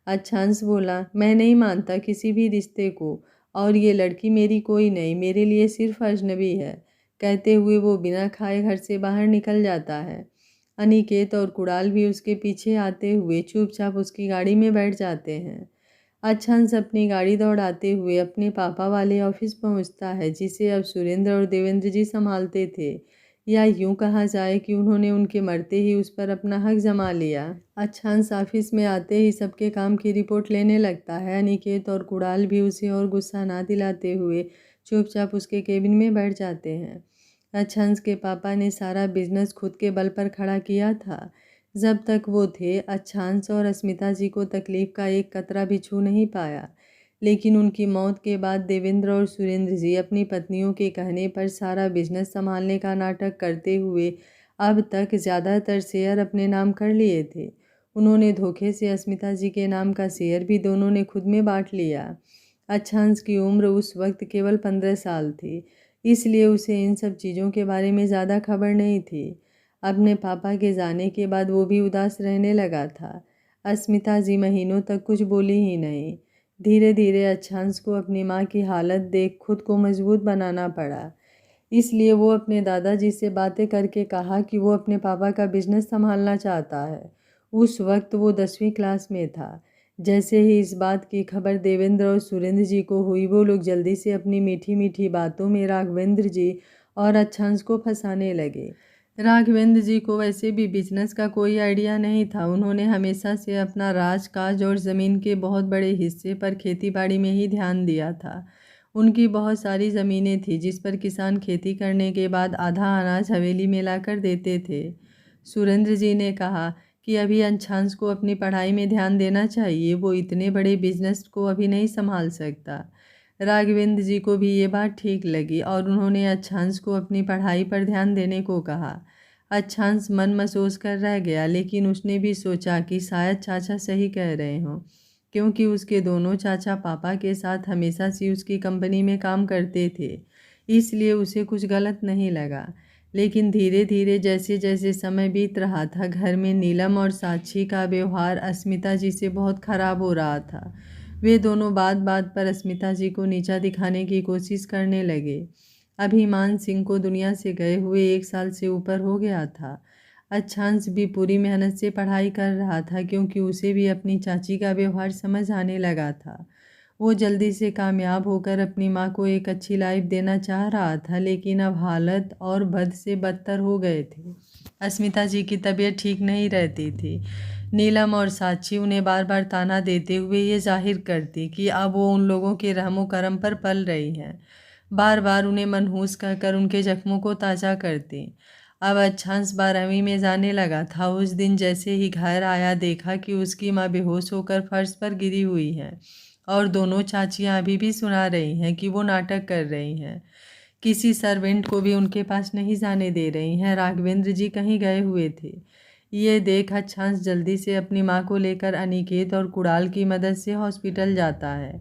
अक्षांश बोला, मैं नहीं मानता किसी भी रिश्ते को, और ये लड़की मेरी कोई नहीं, मेरे लिए सिर्फ अजनबी है। कहते हुए वो बिना खाए घर से बाहर निकल जाता है। अनिकेत और कुणाल भी उसके पीछे आते हुए चुपचाप उसकी गाड़ी में बैठ जाते हैं। अक्षांश अपनी गाड़ी दौड़ाते हुए अपने पापा वाले ऑफिस पहुंचता है, जिसे अब सुरेंद्र और देवेंद्र जी संभालते थे, या यूं कहा जाए कि उन्होंने उनके मरते ही उस पर अपना हक जमा लिया। अक्षांश ऑफिस में आते ही सबके काम की रिपोर्ट लेने लगता है। अनिकेत और कुणाल भी उसे और गुस्सा ना दिलाते हुए चुपचाप उसके केबिन में बैठ जाते हैं। अक्षांश के पापा ने सारा बिजनेस खुद के बल पर खड़ा किया था। जब तक वो थे, अक्षांश और अस्मिता जी को तकलीफ का एक कतरा भी छू नहीं पाया, लेकिन उनकी मौत के बाद देवेंद्र और सुरेंद्र जी अपनी पत्नियों के कहने पर सारा बिजनेस संभालने का नाटक करते हुए अब तक ज़्यादातर शेयर अपने नाम कर लिए थे। उन्होंने धोखे से अस्मिता जी के नाम का शेयर भी दोनों ने खुद में बांट लिया। अक्षांश की उम्र उस वक्त केवल 15 साल थी, इसलिए उसे इन सब चीज़ों के बारे में ज़्यादा खबर नहीं थी। अपने पापा के जाने के बाद वो भी उदास रहने लगा था। अस्मिता जी महीनों तक कुछ बोली ही नहीं। धीरे धीरे अक्षांश को अपनी माँ की हालत देख खुद को मजबूत बनाना पड़ा। इसलिए वो अपने दादाजी से बातें करके कहा कि वो अपने पापा का बिजनेस संभालना चाहता है। उस वक्त वो 10वीं क्लास में था। जैसे ही इस बात की खबर देवेंद्र और सुरेंद्र जी को हुई, वो लोग जल्दी से अपनी मीठी मीठी बातों में राघवेंद्र जी और अक्षांश को फंसाने लगे। राघवेंद्र जी को वैसे भी बिजनेस का कोई आइडिया नहीं था। उन्होंने हमेशा से अपना राजकाज और ज़मीन के बहुत बड़े हिस्से पर खेतीबाड़ी में ही ध्यान दिया था। उनकी बहुत सारी ज़मीनें थी जिस पर किसान खेती करने के बाद आधा अनाज हवेली में लाकर देते थे। सुरेंद्र जी ने कहा कि अभी अक्षांश को अपनी पढ़ाई में ध्यान देना चाहिए, वो इतने बड़े बिजनेस को अभी नहीं संभाल सकता। राघवेंद्र जी को भी ये बात ठीक लगी और उन्होंने अक्षांश को अपनी पढ़ाई पर ध्यान देने को कहा। अक्षांश मन महसूस कर रह गया, लेकिन उसने भी सोचा कि शायद चाचा सही कह रहे हों, क्योंकि उसके दोनों चाचा पापा के साथ हमेशा से उसकी कंपनी में काम करते थे, इसलिए उसे कुछ गलत नहीं लगा। लेकिन धीरे धीरे जैसे जैसे समय बीत रहा था, घर में नीलम और साक्षी का व्यवहार अस्मिता जी से बहुत खराब हो रहा था। वे दोनों बात बात पर अस्मिता जी को नीचा दिखाने की कोशिश करने लगे। अभिमान सिंह को दुनिया से गए हुए 1 साल से ऊपर हो गया था। अक्षांश भी पूरी मेहनत से पढ़ाई कर रहा था, क्योंकि उसे भी अपनी चाची का व्यवहार समझ आने लगा था। वो जल्दी से कामयाब होकर अपनी माँ को एक अच्छी लाइफ देना चाह रहा था, लेकिन अब हालत और बद से बदतर हो गए थे। अस्मिता जी की तबीयत ठीक नहीं रहती थी। नीलम और साक्षी उन्हें बार बार ताना देते हुए ये जाहिर करती कि अब वो उन लोगों के रहमो करम पर पल रही हैं। बार बार उन्हें मनहूस कहकर उनके जख्मों को ताज़ा करती। अब अक्षांश 12वीं में जाने लगा था। उस दिन जैसे ही घर आया, देखा कि उसकी माँ बेहोश होकर फर्श पर गिरी हुई है और दोनों चाचियाँ अभी भी सुना रही हैं कि वो नाटक कर रही हैं। किसी सर्वेंट को भी उनके पास नहीं जाने दे रही हैं। राघवेंद्र जी कहीं गए हुए थे। ये देख अक्षांश जल्दी से अपनी माँ को लेकर अनिकेत और कुणाल की मदद से हॉस्पिटल जाता है।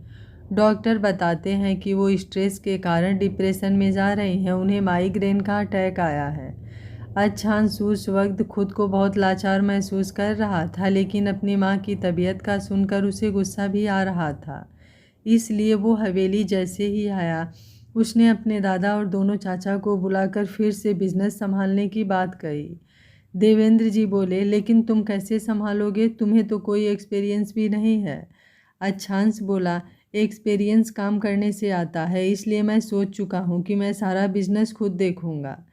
डॉक्टर बताते हैं कि वो स्ट्रेस के कारण डिप्रेशन में जा रही हैं, उन्हें माइग्रेन का अटैक आया है। अक्षांश उस वक्त खुद को बहुत लाचार महसूस कर रहा था, लेकिन अपनी माँ की तबीयत का सुनकर उसे गुस्सा भी आ रहा था। इसलिए वो हवेली जैसे ही आया, उसने अपने दादा और दोनों चाचा को बुलाकर फिर से बिजनेस संभालने की बात कही। देवेंद्र जी बोले, लेकिन तुम कैसे संभालोगे? तुम्हें तो कोई एक्सपीरियंस भी नहीं है। अक्षांश बोला, एक्सपीरियंस काम करने से आता है, इसलिए मैं सोच चुका हूँ कि मैं सारा बिजनेस खुद देखूँगा।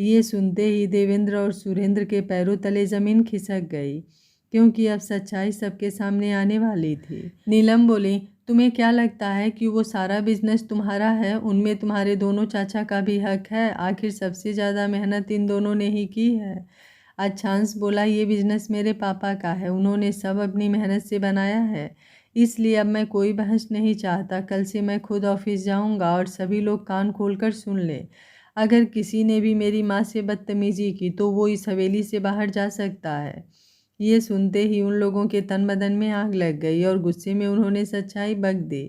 ये सुनते ही देवेंद्र और सुरेंद्र के पैरों तले ज़मीन खिसक गई, क्योंकि अब सच्चाई सबके सामने आने वाली थी। नीलम बोली, तुम्हें क्या लगता है कि वो सारा बिजनेस तुम्हारा है? उनमें तुम्हारे दोनों चाचा का भी हक है। आखिर सबसे ज़्यादा मेहनत इन दोनों ने ही की है। अच्छांश बोला, ये बिजनेस मेरे पापा का है, उन्होंने सब अपनी मेहनत से बनाया है, इसलिए अब मैं कोई बहस नहीं चाहता। कल से मैं खुद ऑफिस जाऊंगा और सभी लोग कान खोलकर सुन ले। अगर किसी ने भी मेरी माँ से बदतमीजी की तो वो इस हवेली से बाहर जा सकता है। ये सुनते ही उन लोगों के तन बदन में आग लग गई और गुस्से में उन्होंने सच्चाई बक दी।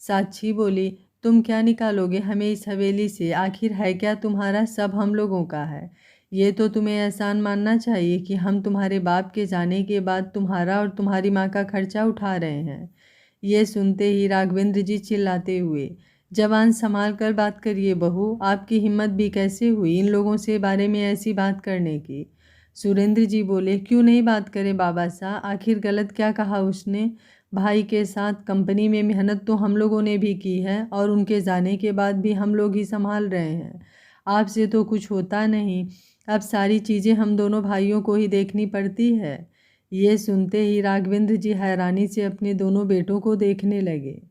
साक्षी बोली, तुम क्या निकालोगे हमें इस हवेली से? आखिर है क्या तुम्हारा? सब हम लोगों का है। ये तो तुम्हें एहसान मानना चाहिए कि हम तुम्हारे बाप के जाने के बाद तुम्हारा और तुम्हारी माँ का खर्चा उठा रहे हैं। ये सुनते ही राघवेंद्र जी चिल्लाते हुए, जवान संभाल कर बात करिए बहू, आपकी हिम्मत भी कैसे हुई इन लोगों से बारे में ऐसी बात करने की? सुरेंद्र जी बोले, क्यों नहीं बात करें बाबा साहब, आखिर गलत क्या कहा उसने? भाई के साथ कंपनी में मेहनत तो हम लोगों ने भी की है और उनके जाने के बाद भी हम लोग ही संभाल रहे हैं। आपसे तो कुछ होता नहीं, अब सारी चीज़ें हम दोनों भाइयों को ही देखनी पड़ती है। ये सुनते ही राघवेंद्र जी हैरानी से अपने दोनों बेटों को देखने लगे।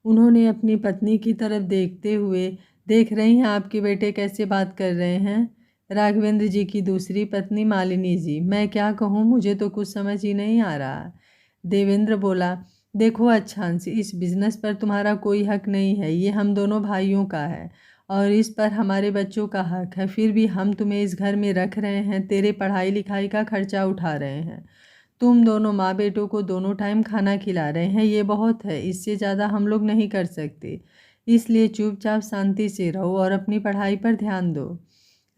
उन्होंने अपनी पत्नी की तरफ देखते हुए, देख रही हैं आपके बेटे कैसे बात कर रहे हैं? राघवेंद्र जी की दूसरी पत्नी मालिनी जी, मैं क्या कहूँ, मुझे तो कुछ समझ ही नहीं आ रहा। देवेंद्र बोला, देखो अच्छांश, इस बिजनेस पर तुम्हारा कोई हक नहीं है, ये हम दोनों भाइयों का है और इस पर हमारे बच्चों का हक है। फिर भी हम तुम्हें इस घर में रख रहे हैं, तेरे पढ़ाई लिखाई का खर्चा उठा रहे हैं, तुम दोनों माँ बेटों को दोनों टाइम खाना खिला रहे हैं, ये बहुत है, इससे ज़्यादा हम लोग नहीं कर सकते। इसलिए चुपचाप शांति से रहो और अपनी पढ़ाई पर ध्यान दो।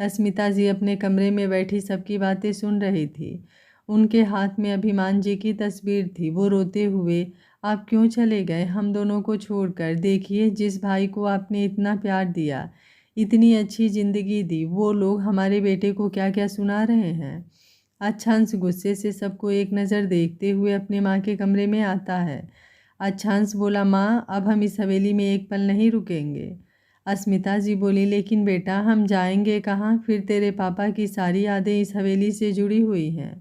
अस्मिता जी अपने कमरे में बैठी सबकी बातें सुन रही थी। उनके हाथ में अभिमान जी की तस्वीर थी। वो रोते हुए, आप क्यों चले गए हम दोनों को छोड़कर? देखिए, जिस भाई को आपने इतना प्यार दिया, इतनी अच्छी ज़िंदगी दी, वो लोग हमारे बेटे को क्या क्या सुना रहे हैं। अच्छांश गुस्से से सबको एक नज़र देखते हुए अपने माँ के कमरे में आता है। अच्छांश बोला, माँ अब हम इस हवेली में एक पल नहीं रुकेंगे। अस्मिता जी बोली, लेकिन बेटा हम जाएंगे कहाँ? फिर तेरे पापा की सारी यादें इस हवेली से जुड़ी हुई हैं।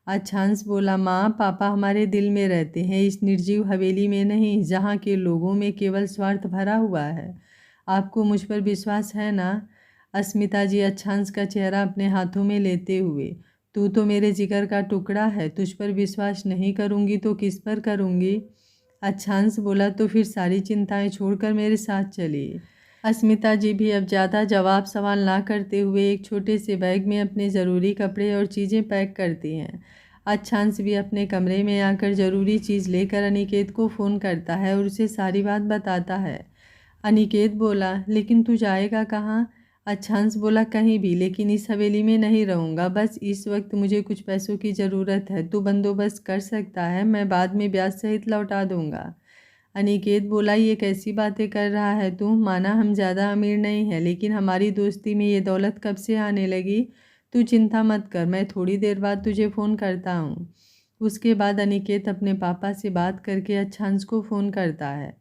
अच्छांश बोला, माँ पापा हमारे दिल में रहते हैं, इस निर्जीव हवेली में नहीं, जहाँ के लोगों में केवल स्वार्थ भरा हुआ है। आपको मुझ पर विश्वास है ना? अस्मिता जी अच्छांश का चेहरा अपने हाथों में लेते हुए, तू तो मेरे जिगर का टुकड़ा है, तुझ पर विश्वास नहीं करूँगी तो किस पर करूँगी? अच्छांश बोला, तो फिर सारी चिंताएं छोड़कर मेरे साथ चलिए। अस्मिता जी भी अब ज़्यादा जवाब सवाल ना करते हुए एक छोटे से बैग में अपने ज़रूरी कपड़े और चीज़ें पैक करती हैं। अच्छांश भी अपने कमरे में आकर ज़रूरी चीज़ लेकर अनिकेत को फ़ोन करता है और उसे सारी बात बताता है। अनिकेत बोला, लेकिन तू जाएगा कहाँ? अच्छांश बोला, कहीं भी, लेकिन इस हवेली में नहीं रहूँगा। बस इस वक्त मुझे कुछ पैसों की ज़रूरत है, तू बंदोबस्त कर सकता है, मैं बाद में ब्याज सहित लौटा दूँगा। अनिकेत बोला, ये कैसी बातें कर रहा है तू? माना हम ज़्यादा अमीर नहीं हैं, लेकिन हमारी दोस्ती में ये दौलत कब से आने लगी? तू चिंता मत कर, मैं थोड़ी देर बाद तुझे फ़ोन करता हूँ। उसके बाद अनिकेत अपने पापा से बात करके अच्छांश को फ़ोन करता है।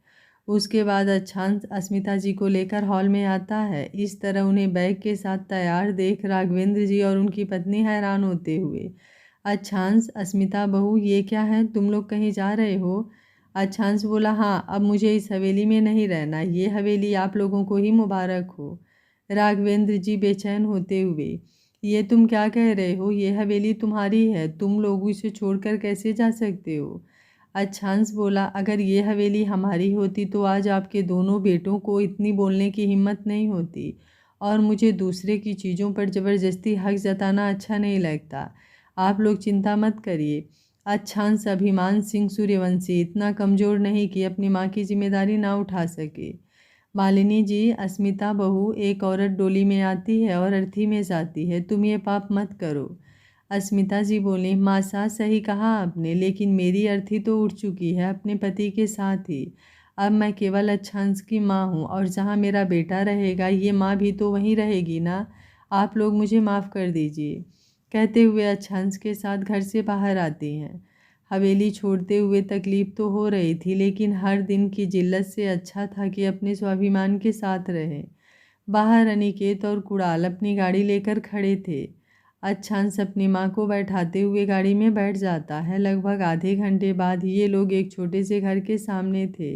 उसके बाद अच्छांश अस्मिता जी को लेकर हॉल में आता है। इस तरह उन्हें बैग के साथ तैयार देख राघवेंद्र जी और उनकी पत्नी हैरान होते हुए, अच्छांश, अस्मिता बहू, ये क्या है, तुम लोग कहीं जा रहे हो? अच्छांश बोला, हाँ अब मुझे इस हवेली में नहीं रहना, ये हवेली आप लोगों को ही मुबारक हो। राघवेंद्र जी बेचैन होते हुए, ये तुम क्या कह रहे हो? ये हवेली तुम्हारी है, तुम लोग इसे छोड़कर कैसे जा सकते हो? अच्छांश बोला, अगर ये हवेली हमारी होती तो आज आपके दोनों बेटों को इतनी बोलने की हिम्मत नहीं होती और मुझे दूसरे की चीज़ों पर ज़बरदस्ती हक जताना अच्छा नहीं लगता। आप लोग चिंता मत करिए। अच्छांश अभिमान सिंह सूर्यवंशी इतना कमज़ोर नहीं कि अपनी माँ की जिम्मेदारी ना उठा सके। मालिनी जी, अस्मिता बहू, एक औरत डोली में आती है और अर्थी में जाती है, तुम ये पाप मत करो। अस्मिता जी बोली, माँ साहब सही कहा आपने, लेकिन मेरी अर्थी तो उठ चुकी है अपने पति के साथ ही। अब मैं केवल अच्छांश की माँ हूँ और जहाँ मेरा बेटा रहेगा ये माँ भी तो वहीं रहेगी ना। आप लोग मुझे माफ़ कर दीजिए। कहते हुए अच्छांश के साथ घर से बाहर आती हैं। हवेली छोड़ते हुए तकलीफ़ तो हो रही थी, लेकिन हर दिन की जिल्लत से अच्छा था कि अपने स्वाभिमान के साथ रहें। बाहर अनिकेत और कुणाल अपनी गाड़ी लेकर खड़े थे। अच्छांश अपनी माँ को बैठाते हुए गाड़ी में बैठ जाता है। लगभग आधे घंटे बाद ये लोग एक छोटे से घर के सामने थे।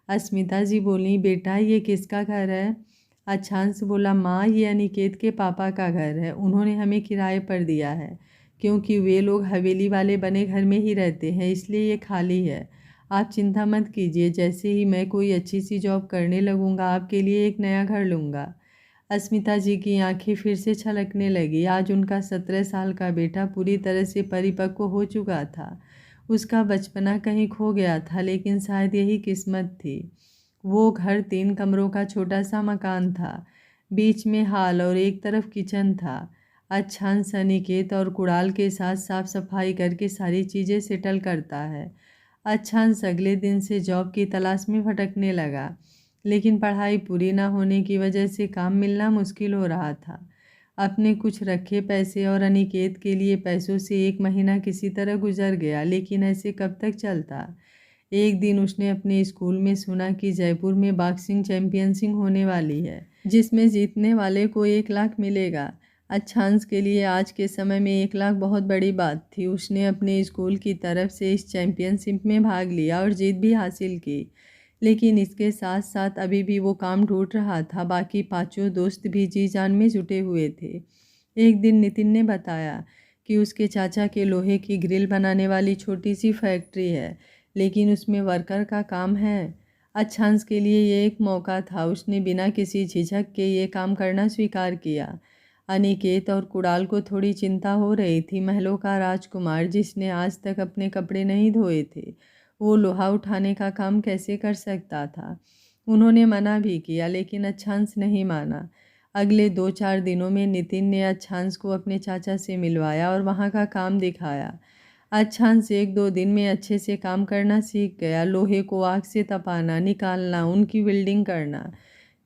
अस्मिता जी बोली, बेटा ये किसका घर है? अच्छांश बोला, माँ ये अनिकेत के पापा का घर है, उन्होंने हमें किराए पर दिया है क्योंकि वे लोग हवेली वाले बने घर में ही रहते हैं, इसलिए ये खाली है। आप चिंता मत कीजिए, जैसे ही मैं कोई अच्छी सी जॉब करने लगूंगा आपके लिए एक नया घर लूँगा। अस्मिता जी की आंखें फिर से छलकने लगी। आज उनका 17 साल का बेटा पूरी तरह से परिपक्व हो चुका था। उसका बचपना कहीं खो गया था, लेकिन शायद यही किस्मत थी। वो घर 3 कमरों का छोटा सा मकान था। बीच में हॉल और एक तरफ किचन था। अच्छांश अनिकेत और कुणाल के साथ साफ सफाई करके सारी चीज़ें सेटल करता है। अच्छांश अगले दिन से जॉब की तलाश में भटकने लगा, लेकिन पढ़ाई पूरी ना होने की वजह से काम मिलना मुश्किल हो रहा था। अपने कुछ रखे पैसे और अनिकेत के लिए पैसों से एक महीना किसी तरह गुजर गया, लेकिन ऐसे कब तक चलता। एक दिन उसने अपने स्कूल में सुना कि जयपुर में बॉक्सिंग चैंपियनशिप होने वाली है, जिसमें जीतने वाले को 1 लाख मिलेगा। अच्छांश के लिए आज के समय में 1 लाख बहुत बड़ी बात थी। उसने अपने स्कूल की तरफ से इस चैंपियनशिप में भाग लिया और जीत भी हासिल की, लेकिन इसके साथ साथ अभी भी वो काम ढूंढ रहा था। बाकी पांचों दोस्त भी जी जान में जुटे हुए थे। एक दिन नितिन ने बताया कि उसके चाचा के लोहे की ग्रिल बनाने वाली छोटी सी फैक्ट्री है, लेकिन उसमें वर्कर का काम है। अच्छांश के लिए ये एक मौका था। उसने बिना किसी झिझक के ये काम करना स्वीकार किया। अनिकेत और कुणाल को थोड़ी चिंता हो रही थी। महलों का राजकुमार जिसने आज तक अपने कपड़े नहीं धोए थे, वो लोहा उठाने का काम कैसे कर सकता था। उन्होंने मना भी किया, लेकिन अच्छांश नहीं माना। अगले 2-4 दिनों में नितिन ने अच्छांश को अपने चाचा से मिलवाया और वहाँ का काम दिखाया। अच्छांश 1-2 दिन में अच्छे से काम करना सीख गया। लोहे को आग से तपाना, निकालना, उनकी वेल्डिंग करना,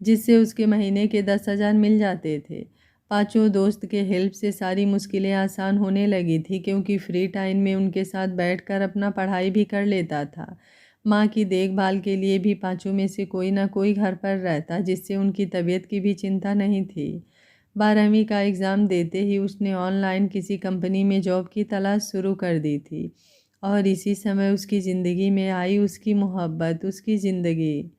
जिससे उसके महीने के 10,000 मिल जाते थे। पांचों दोस्त के हेल्प से सारी मुश्किलें आसान होने लगी थी, क्योंकि फ्री टाइम में उनके साथ बैठकर अपना पढ़ाई भी कर लेता था। माँ की देखभाल के लिए भी पांचों में से कोई ना कोई घर पर रहता, जिससे उनकी तबीयत की भी चिंता नहीं थी। 12वीं का एग्ज़ाम देते ही उसने ऑनलाइन किसी कंपनी में जॉब की तलाश शुरू कर दी थी, और इसी समय उसकी ज़िंदगी में आई उसकी मोहब्बत, उसकी ज़िंदगी।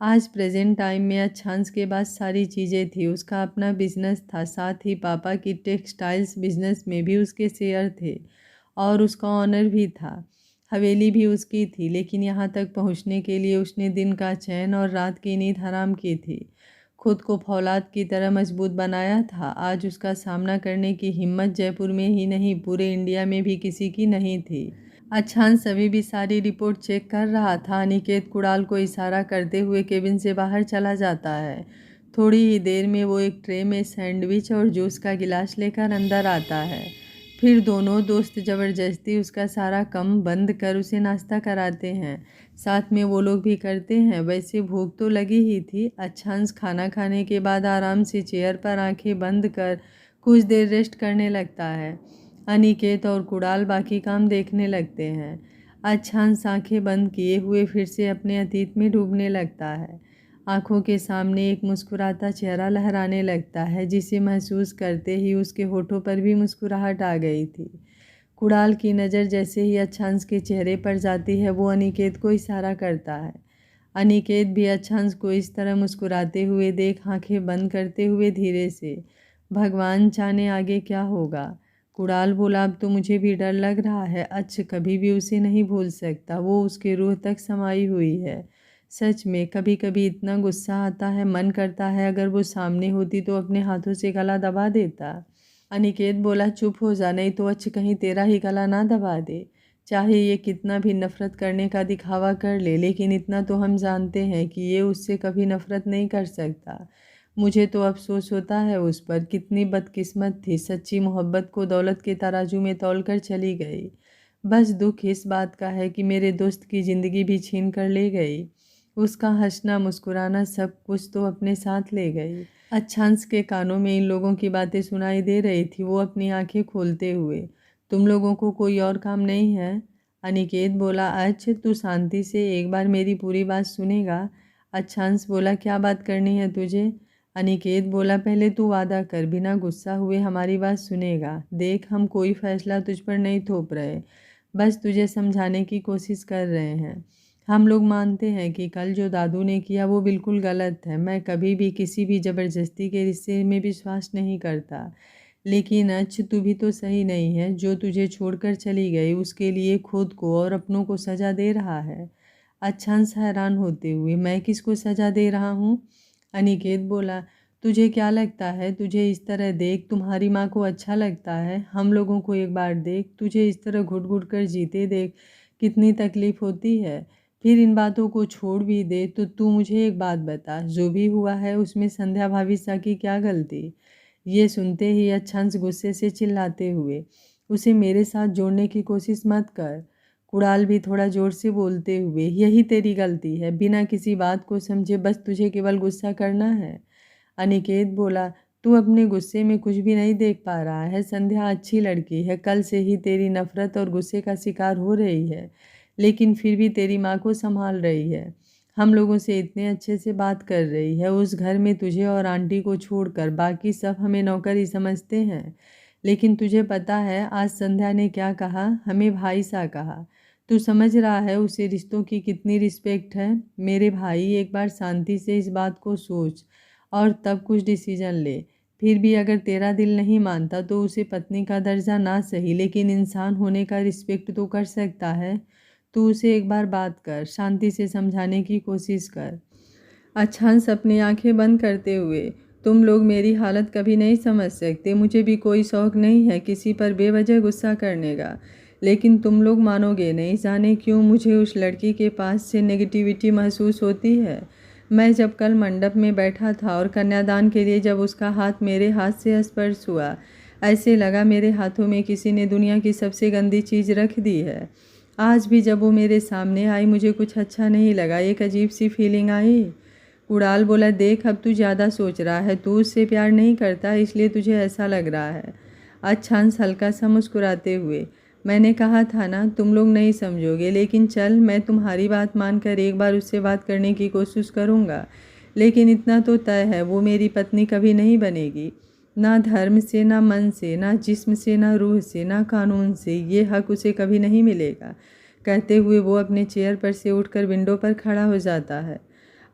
आज प्रेजेंट टाइम में अच्छांश के पास सारी चीज़ें थी। उसका अपना बिजनेस था, साथ ही पापा की टेक्सटाइल्स बिजनेस में भी उसके शेयर थे, और उसका ऑनर भी था। हवेली भी उसकी थी, लेकिन यहाँ तक पहुँचने के लिए उसने दिन का चैन और रात की नींद हराम की थी। खुद को फौलाद की तरह मजबूत बनाया था। आज उसका सामना करने की हिम्मत जयपुर में ही नहीं, पूरे इंडिया में भी किसी की नहीं थी। अच्छांश अभी भी सारी रिपोर्ट चेक कर रहा था। अनिकेत कुणाल को इशारा करते हुए केबिन से बाहर चला जाता है। थोड़ी ही देर में वो एक ट्रे में सैंडविच और जूस का गिलास लेकर अंदर आता है। फिर दोनों दोस्त ज़बरदस्ती उसका सारा काम बंद कर उसे नाश्ता कराते हैं। साथ में वो लोग भी करते हैं। वैसे भूख तो लगी ही थी। अच्छांश खाना खाने के बाद आराम से चेयर पर आंखें बंद कर कुछ देर रेस्ट करने लगता है। अनिकेत और कुणाल बाकी काम देखने लगते हैं। अच्छांश आंखें बंद किए हुए फिर से अपने अतीत में डूबने लगता है। आंखों के सामने एक मुस्कुराता चेहरा लहराने लगता है, जिसे महसूस करते ही उसके होठों पर भी मुस्कुराहट आ गई थी। कुणाल की नज़र जैसे ही अच्छांश के चेहरे पर जाती है, वो अनिकेत को इशारा करता है। अनिकेत भी अच्छांश को इस तरह मुस्कुराते हुए देख आंखें बंद करते हुए धीरे से, भगवान जाने आगे क्या होगा। कुणाल बोला, अब तो मुझे भी डर लग रहा है। अच्छा कभी भी उसे नहीं भूल सकता, वो उसके रूह तक समाई हुई है। सच में कभी कभी इतना गुस्सा आता है, मन करता है अगर वो सामने होती तो अपने हाथों से गला दबा देता। अनिकेत बोला, चुप हो जा, नहीं तो अच्छा कहीं तेरा ही गला ना दबा दे। चाहे ये कितना भी नफ़रत करने का दिखावा कर ले, लेकिन इतना तो हम जानते हैं कि ये उससे कभी नफ़रत नहीं कर सकता। मुझे तो अफ़सोस होता है उस पर, कितनी बदकिस्मत थी। सच्ची मोहब्बत को दौलत के तराजू में तौल कर चली गई। बस दुख इस बात का है कि मेरे दोस्त की ज़िंदगी भी छीन कर ले गई। उसका हंसना मुस्कुराना सब कुछ तो अपने साथ ले गई। अच्छांश के कानों में इन लोगों की बातें सुनाई दे रही थी। वो अपनी आंखें खोलते हुए, तुम लोगों को कोई और काम नहीं है? अनिकेत बोला, अच्छा तू शांति से एक बार मेरी पूरी बात सुनेगा? अच्छांश बोला, क्या बात करनी है तुझे? अनिकेत बोला, पहले तू वादा कर बिना गुस्सा हुए हमारी बात सुनेगा। देख, हम कोई फैसला तुझ पर नहीं थोप रहे, बस तुझे समझाने की कोशिश कर रहे हैं। हम लोग मानते हैं कि कल जो दादू ने किया वो बिल्कुल गलत है। मैं कभी भी किसी भी ज़बरदस्ती के रिश्ते में विश्वास नहीं करता, लेकिन तू भी तो सही नहीं है। जो तुझे छोड़कर चली गई उसके लिए खुद को और अपनों को सज़ा दे रहा है। अच्छांश हैरान होते हुए, मैं किसको सज़ा दे रहा हूँ? अनिकेत बोला, तुझे क्या लगता है? तुझे इस तरह देख तुम्हारी माँ को अच्छा लगता है? हम लोगों को एक बार देख, तुझे इस तरह घुट घुट कर जीते देख कितनी तकलीफ़ होती है। फिर इन बातों को छोड़ भी दे तो तू मुझे एक बात बता, जो भी हुआ है उसमें संध्या भाभी सा की क्या गलती? ये सुनते ही अच्छांश गुस्से से चिल्लाते हुए, उसे मेरे साथ जोड़ने की कोशिश मत कर। कुणाल भी थोड़ा ज़ोर से बोलते हुए, यही तेरी गलती है, बिना किसी बात को समझे बस तुझे केवल गुस्सा करना है। अनिकेत बोला, तू अपने गुस्से में कुछ भी नहीं देख पा रहा है। संध्या अच्छी लड़की है, कल से ही तेरी नफ़रत और गुस्से का शिकार हो रही है, लेकिन फिर भी तेरी माँ को संभाल रही है। हम लोगों से इतने अच्छे से बात कर रही है। उस घर में तुझे और आंटी को छोड़कर बाकी सब हमें नौकर ही समझते हैं, लेकिन तुझे पता है आज संध्या ने क्या कहा? हमें भाई सा कहा। तू समझ रहा है उसे रिश्तों की कितनी रिस्पेक्ट है? मेरे भाई, एक बार शांति से इस बात को सोच और तब कुछ डिसीजन ले। फिर भी अगर तेरा दिल नहीं मानता तो उसे पत्नी का दर्जा ना सही, लेकिन इंसान होने का रिस्पेक्ट तो कर सकता है। तू उसे एक बार बात कर, शांति से समझाने की कोशिश कर। अच्छांश अपनी आंखें बंद करते हुए, तुम लोग मेरी हालत कभी नहीं समझ सकते। मुझे भी कोई शौक़ नहीं है किसी पर बेवजह गुस्सा करने का, लेकिन तुम लोग मानोगे नहीं, जाने क्यों मुझे उस लड़की के पास से नेगेटिविटी महसूस होती है। मैं जब कल मंडप में बैठा था और कन्यादान के लिए जब उसका हाथ मेरे हाथ से स्पर्श हुआ, ऐसे लगा मेरे हाथों में किसी ने दुनिया की सबसे गंदी चीज़ रख दी है। आज भी जब वो मेरे सामने आई मुझे कुछ अच्छा नहीं लगा, एक अजीब सी फीलिंग आई। कुणाल बोला, देख अब तू ज़्यादा सोच रहा है, तू उससे प्यार नहीं करता इसलिए तुझे ऐसा लग रहा है। अच्छांश हल्का सा मुस्कुराते हुए, मैंने कहा था ना तुम लोग नहीं समझोगे, लेकिन चल मैं तुम्हारी बात मानकर एक बार उससे बात करने की कोशिश करूँगा, लेकिन इतना तो तय है वो मेरी पत्नी कभी नहीं बनेगी। ना धर्म से, ना मन से, ना जिस्म से, ना रूह से, ना कानून से, ये हक उसे कभी नहीं मिलेगा। कहते हुए वो अपने चेयर पर से उठकर विंडो पर खड़ा हो जाता है।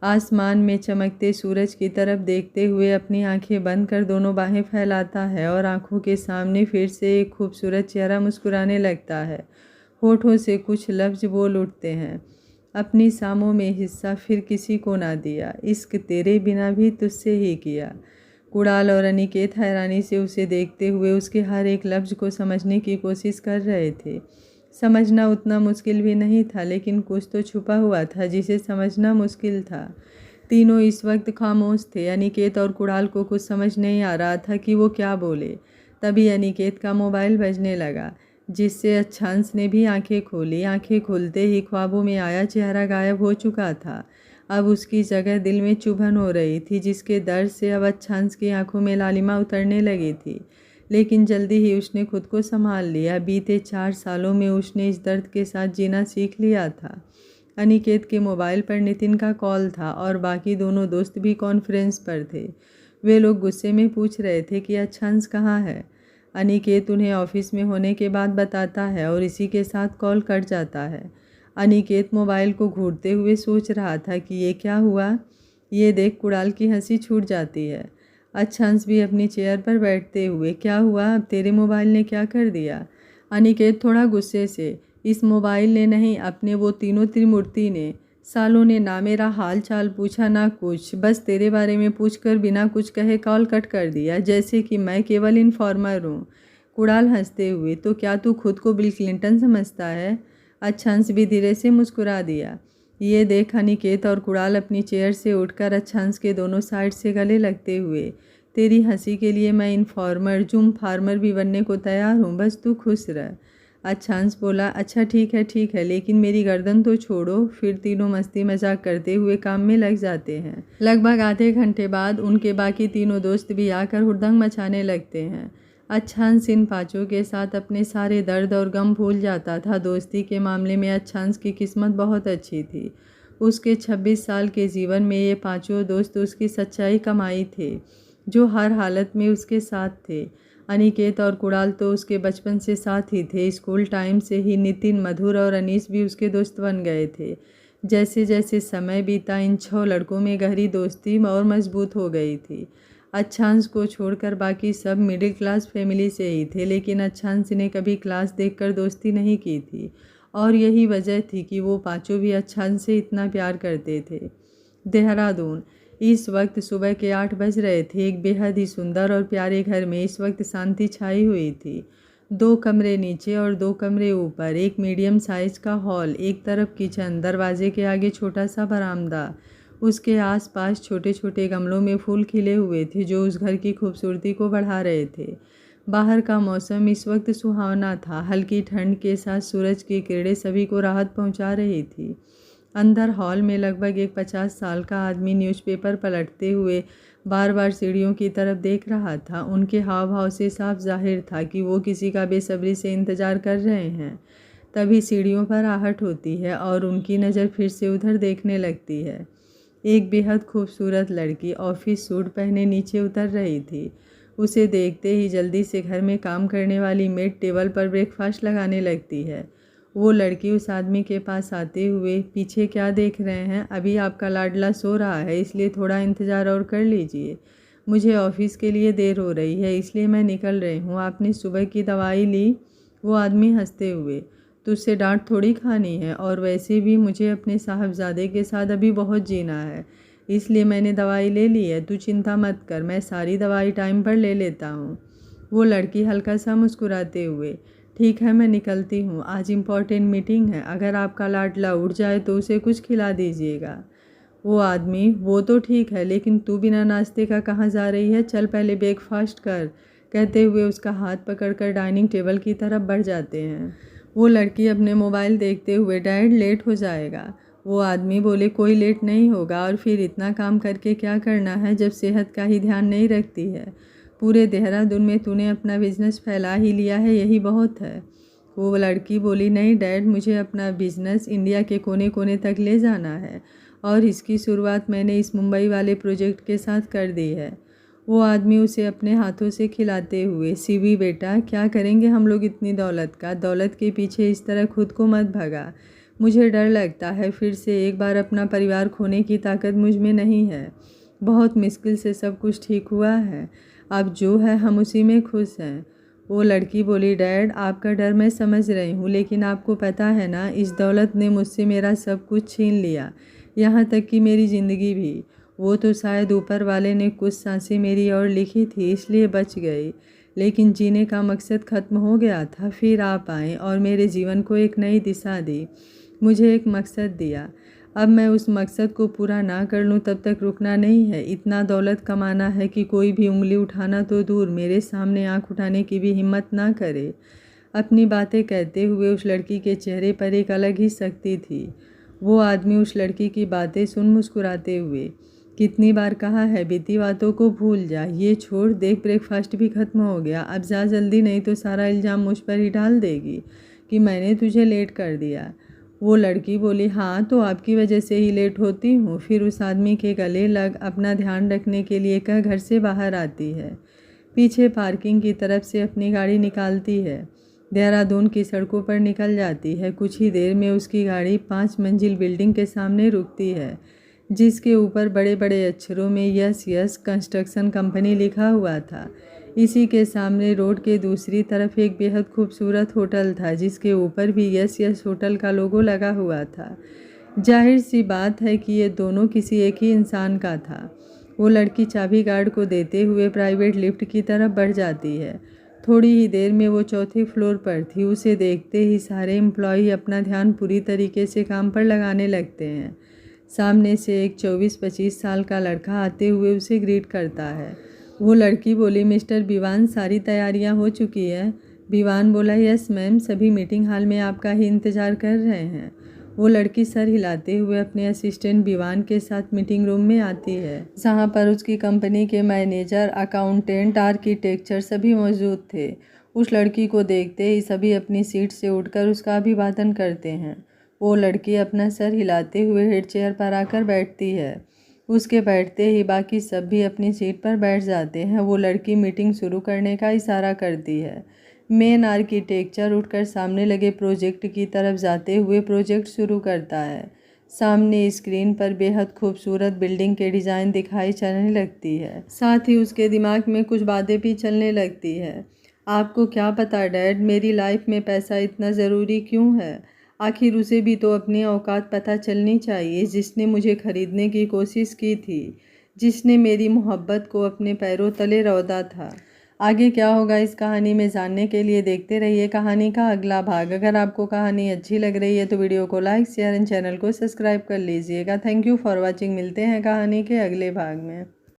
आसमान में चमकते सूरज की तरफ देखते हुए अपनी आंखें बंद कर दोनों बाहें फैलाता है और आंखों के सामने फिर से एक खूबसूरत चेहरा मुस्कुराने लगता है। होठों से कुछ लफ्ज़ बोल उठते हैं, अपनी शामों में हिस्सा फिर किसी को ना दिया, इश्क तेरे बिना भी तुझसे ही किया। कुणाल और अनिकेत हैरानी से उसे देखते हुए उसके हर एक लफ्ज़ को समझने की कोशिश कर रहे थे। समझना उतना मुश्किल भी नहीं था, लेकिन कुछ तो छुपा हुआ था जिसे समझना मुश्किल था। तीनों इस वक्त खामोश थे। अनिकेत और कुणाल को कुछ समझ नहीं आ रहा था कि वो क्या बोले। तभी अनिकेत का मोबाइल बजने लगा, जिससे अच्छांश ने भी आंखें खोली। आंखें खुलते ही ख्वाबों में आया चेहरा गायब हो चुका था। अब उसकी जगह दिल में चुभन हो रही थी, जिसके दर्द से अब अच्छांश की आंखों में लालिमा उतरने लगी थी। लेकिन जल्दी ही उसने खुद को संभाल लिया। बीते 4 सालों में उसने इस दर्द के साथ जीना सीख लिया था। अनिकेत के मोबाइल पर नितिन का कॉल था और बाकी दोनों दोस्त भी कॉन्फ्रेंस पर थे। वे लोग गुस्से में पूछ रहे थे कि अच्छांश कहाँ है। अनिकेत उन्हें ऑफिस में होने के बाद बताता है और इसी के साथ कॉल कट जाता है। अनिकेत मोबाइल को घूरते हुए सोच रहा था कि ये क्या हुआ। ये देख कुणाल की हंसी छूट जाती है। अच्छांश भी अपनी चेयर पर बैठते हुए, क्या हुआ, अब तेरे मोबाइल ने क्या कर दिया? अनिकेत थोड़ा गुस्से से, इस मोबाइल ने नहीं, अपने वो तीनों त्रिमूर्ति ने। सालों ने ना मेरा हाल चाल पूछा ना कुछ, बस तेरे बारे में पूछकर बिना कुछ कहे कॉल कट कर दिया, जैसे कि मैं केवल इन्फॉर्मर हूँ। कुणाल हंसते हुए, तो क्या तू खुद को बिल क्लिंटन समझता है? अच्छांश भी धीरे से मुस्कुरा दिया। ये देख अनिकेत और कुणाल अपनी चेयर से उठकर अच्छांश के दोनों साइड से गले लगते हुए, तेरी हंसी के लिए मैं इन्फॉर्मर जुम फार्मर भी बनने को तैयार हूँ, बस तू खुश रह। अच्छांश बोला, अच्छा ठीक है, लेकिन मेरी गर्दन तो छोड़ो। फिर तीनों मस्ती मजाक करते हुए काम में लग जाते हैं। लगभग आधे घंटे बाद उनके बाकी तीनों दोस्त भी आकर हुड़दंग मचाने लगते हैं। अच्छांश इन पाँचों के साथ अपने सारे दर्द और गम भूल जाता था। दोस्ती के मामले में अच्छांश की किस्मत बहुत अच्छी थी। उसके 26 साल के जीवन में ये पांचों दोस्त उसकी सच्चाई कमाई थे, जो हर हालत में उसके साथ थे। अनिकेत और कुणाल तो उसके बचपन से साथ ही थे। स्कूल टाइम से ही नितिन, मधुर और अनीस भी उसके दोस्त बन गए थे। जैसे जैसे समय बीता, इन 6 लड़कों में गहरी दोस्ती और मजबूत हो गई थी। अच्छांश को छोड़कर बाकी सब मिडिल क्लास फैमिली से ही थे, लेकिन अच्छांश ने कभी क्लास देखकर दोस्ती नहीं की थी, और यही वजह थी कि वो पांचों भी अच्छांश से इतना प्यार करते थे। देहरादून। इस वक्त सुबह के 8 बज रहे थे। एक बेहद ही सुंदर और प्यारे घर में इस वक्त शांति छाई हुई थी। 2 कमरे नीचे और 2 कमरे ऊपर, एक मीडियम साइज का हॉल, एक तरफ किचन, दरवाजे के आगे छोटा सा बरामदा। उसके आसपास छोटे छोटे गमलों में फूल खिले हुए थे, जो उस घर की खूबसूरती को बढ़ा रहे थे। बाहर का मौसम इस वक्त सुहावना था। हल्की ठंड के साथ सूरज की किरणें सभी को राहत पहुंचा रही थी। अंदर हॉल में लगभग एक 50 साल का आदमी न्यूज़पेपर पलटते हुए बार बार सीढ़ियों की तरफ देख रहा था। उनके हाव भाव से साफ जाहिर था कि वो किसी का बेसब्री से इंतजार कर रहे हैं। तभी सीढ़ियों पर आहट होती है और उनकी नज़र फिर से उधर देखने लगती है। एक बेहद खूबसूरत लड़की ऑफिस सूट पहने नीचे उतर रही थी। उसे देखते ही जल्दी से घर में काम करने वाली मेड टेबल पर ब्रेकफास्ट लगाने लगती है। वो लड़की उस आदमी के पास आते हुए, पीछे क्या देख रहे हैं, अभी आपका लाडला सो रहा है, इसलिए थोड़ा इंतज़ार और कर लीजिए। मुझे ऑफिस के लिए देर हो रही है, इसलिए मैं निकल रही हूँ। आपने सुबह की दवाई ली? वो आदमी हंसते हुए, तुझसे डांट थोड़ी खानी है, और वैसे भी मुझे अपने साहबजादे के साथ अभी बहुत जीना है, इसलिए मैंने दवाई ले ली है। तू चिंता मत कर, मैं सारी दवाई टाइम पर ले लेता हूँ। वो लड़की हल्का सा मुस्कुराते हुए, ठीक है, मैं निकलती हूँ, आज इम्पॉर्टेंट मीटिंग है। अगर आपका लाडला उठ जाए तो उसे कुछ खिला दीजिएगा। वो आदमी, वो तो ठीक है, लेकिन तू बिना नाश्ते का कहाँ जा रही है? चल पहले ब्रेकफास्ट कर, कहते हुए उसका हाथ पकड़कर डाइनिंग टेबल की तरफ बढ़ जाते हैं। वो लड़की अपने मोबाइल देखते हुए, डैड लेट हो जाएगा। वो आदमी बोले, कोई लेट नहीं होगा, और फिर इतना काम करके क्या करना है जब सेहत का ही ध्यान नहीं रखती है। पूरे देहरादून में तूने अपना बिजनेस फैला ही लिया है, यही बहुत है। वो लड़की बोली, नहीं डैड, मुझे अपना बिजनेस इंडिया के कोने कोने तक ले जाना है, और इसकी शुरुआत मैंने इस मुंबई वाले प्रोजेक्ट के साथ कर दी है। वो आदमी उसे अपने हाथों से खिलाते हुए, सीवी बेटा, क्या करेंगे हम लोग इतनी दौलत का? दौलत के पीछे इस तरह खुद को मत भगा। मुझे डर लगता है फिर से एक बार अपना परिवार खोने की ताकत मुझ में नहीं है। बहुत मुश्किल से सब कुछ ठीक हुआ है, अब जो है हम उसी में खुश हैं। वो लड़की बोली, डैड आपका डर मैं समझ रही हूँ, लेकिन आपको पता है ना, इस दौलत ने मुझसे मेरा सब कुछ छीन लिया, यहाँ तक कि मेरी ज़िंदगी भी। वो तो शायद ऊपर वाले ने कुछ सांसें मेरी ओर लिखी थी, इसलिए बच गई, लेकिन जीने का मकसद ख़त्म हो गया था। फिर आप आए और मेरे जीवन को एक नई दिशा दी, मुझे एक मकसद दिया। अब मैं उस मकसद को पूरा ना कर लूँ तब तक रुकना नहीं है। इतना दौलत कमाना है कि कोई भी उंगली उठाना तो दूर, मेरे सामने आंख उठाने की भी हिम्मत ना करे। अपनी बातें कहते हुए उस लड़की के चेहरे पर एक अलग ही शक्ति थी। वो आदमी उस लड़की की बातें सुन मुस्कुराते हुए, कितनी बार कहा है बीती बातों को भूल जा, ये छोड़, देख ब्रेकफास्ट भी ख़त्म हो गया, अब जा जल्दी, नहीं तो सारा इल्ज़ाम मुझ पर ही डाल देगी कि मैंने तुझे लेट कर दिया। वो लड़की बोली, हाँ तो आपकी वजह से ही लेट होती हूँ। फिर उस आदमी के गले लग अपना ध्यान रखने के लिए कह घर से बाहर आती है। पीछे पार्किंग की तरफ से अपनी गाड़ी निकालती है, देहरादून की सड़कों पर निकल जाती है। कुछ ही देर में उसकी गाड़ी 5 मंजिल बिल्डिंग के सामने रुकती है, जिसके ऊपर बड़े बड़े अक्षरों में यस यस कंस्ट्रक्शन कंपनी लिखा हुआ था। इसी के सामने रोड के दूसरी तरफ एक बेहद खूबसूरत होटल था, जिसके ऊपर भी यस यस होटल का लोगो लगा हुआ था। जाहिर सी बात है कि ये दोनों किसी एक ही इंसान का था। वो लड़की चाबी गार्ड को देते हुए प्राइवेट लिफ्ट की तरफ बढ़ जाती है। थोड़ी ही देर में वो चौथे फ्लोर पर थी। उसे देखते ही सारे एम्प्लॉई अपना ध्यान पूरी तरीके से काम पर लगाने लगते हैं। सामने से एक 24-25 साल का लड़का आते हुए उसे ग्रीट करता है। वो लड़की बोली, मिस्टर विवान, सारी तैयारियां हो चुकी है? विवान बोला, यस मैम, सभी मीटिंग हॉल में आपका ही इंतज़ार कर रहे हैं। वो लड़की सर हिलाते हुए अपने असिस्टेंट विवान के साथ मीटिंग रूम में आती है, जहाँ पर उसकी कंपनी के मैनेजर, अकाउंटेंट, आर्किटेक्चर सभी मौजूद थे। उस लड़की को देखते ही सभी अपनी सीट से उठकर उसका अभिवादन करते हैं। वो लड़की अपना सर हिलाते हुए हेड चेयर पर आकर बैठती है। उसके बैठते ही बाकी सब भी अपनी सीट पर बैठ जाते हैं। वो लड़की मीटिंग शुरू करने का इशारा करती है। मेन आर्किटेक्चर उठकर सामने लगे प्रोजेक्ट की तरफ जाते हुए प्रोजेक्ट शुरू करता है। सामने स्क्रीन पर बेहद खूबसूरत बिल्डिंग के डिज़ाइन दिखाई चलने लगती है। साथ ही उसके दिमाग में कुछ बातें भी चलने लगती है। आपको क्या पता डैड, मेरी लाइफ में पैसा इतना ज़रूरी क्यों है? आखिर उसे भी तो अपनी औकात पता चलनी चाहिए। जिसने मुझे खरीदने की कोशिश की थी, जिसने मेरी मोहब्बत को अपने पैरों तले रौंदा था। आगे क्या होगा इस कहानी में जानने के लिए देखते रहिए कहानी का अगला भाग। अगर आपको कहानी अच्छी लग रही है तो वीडियो को लाइक, शेयर एंड चैनल को सब्सक्राइब कर लीजिएगा। Thank you for watching. मिलते हैं कहानी के अगले भाग में।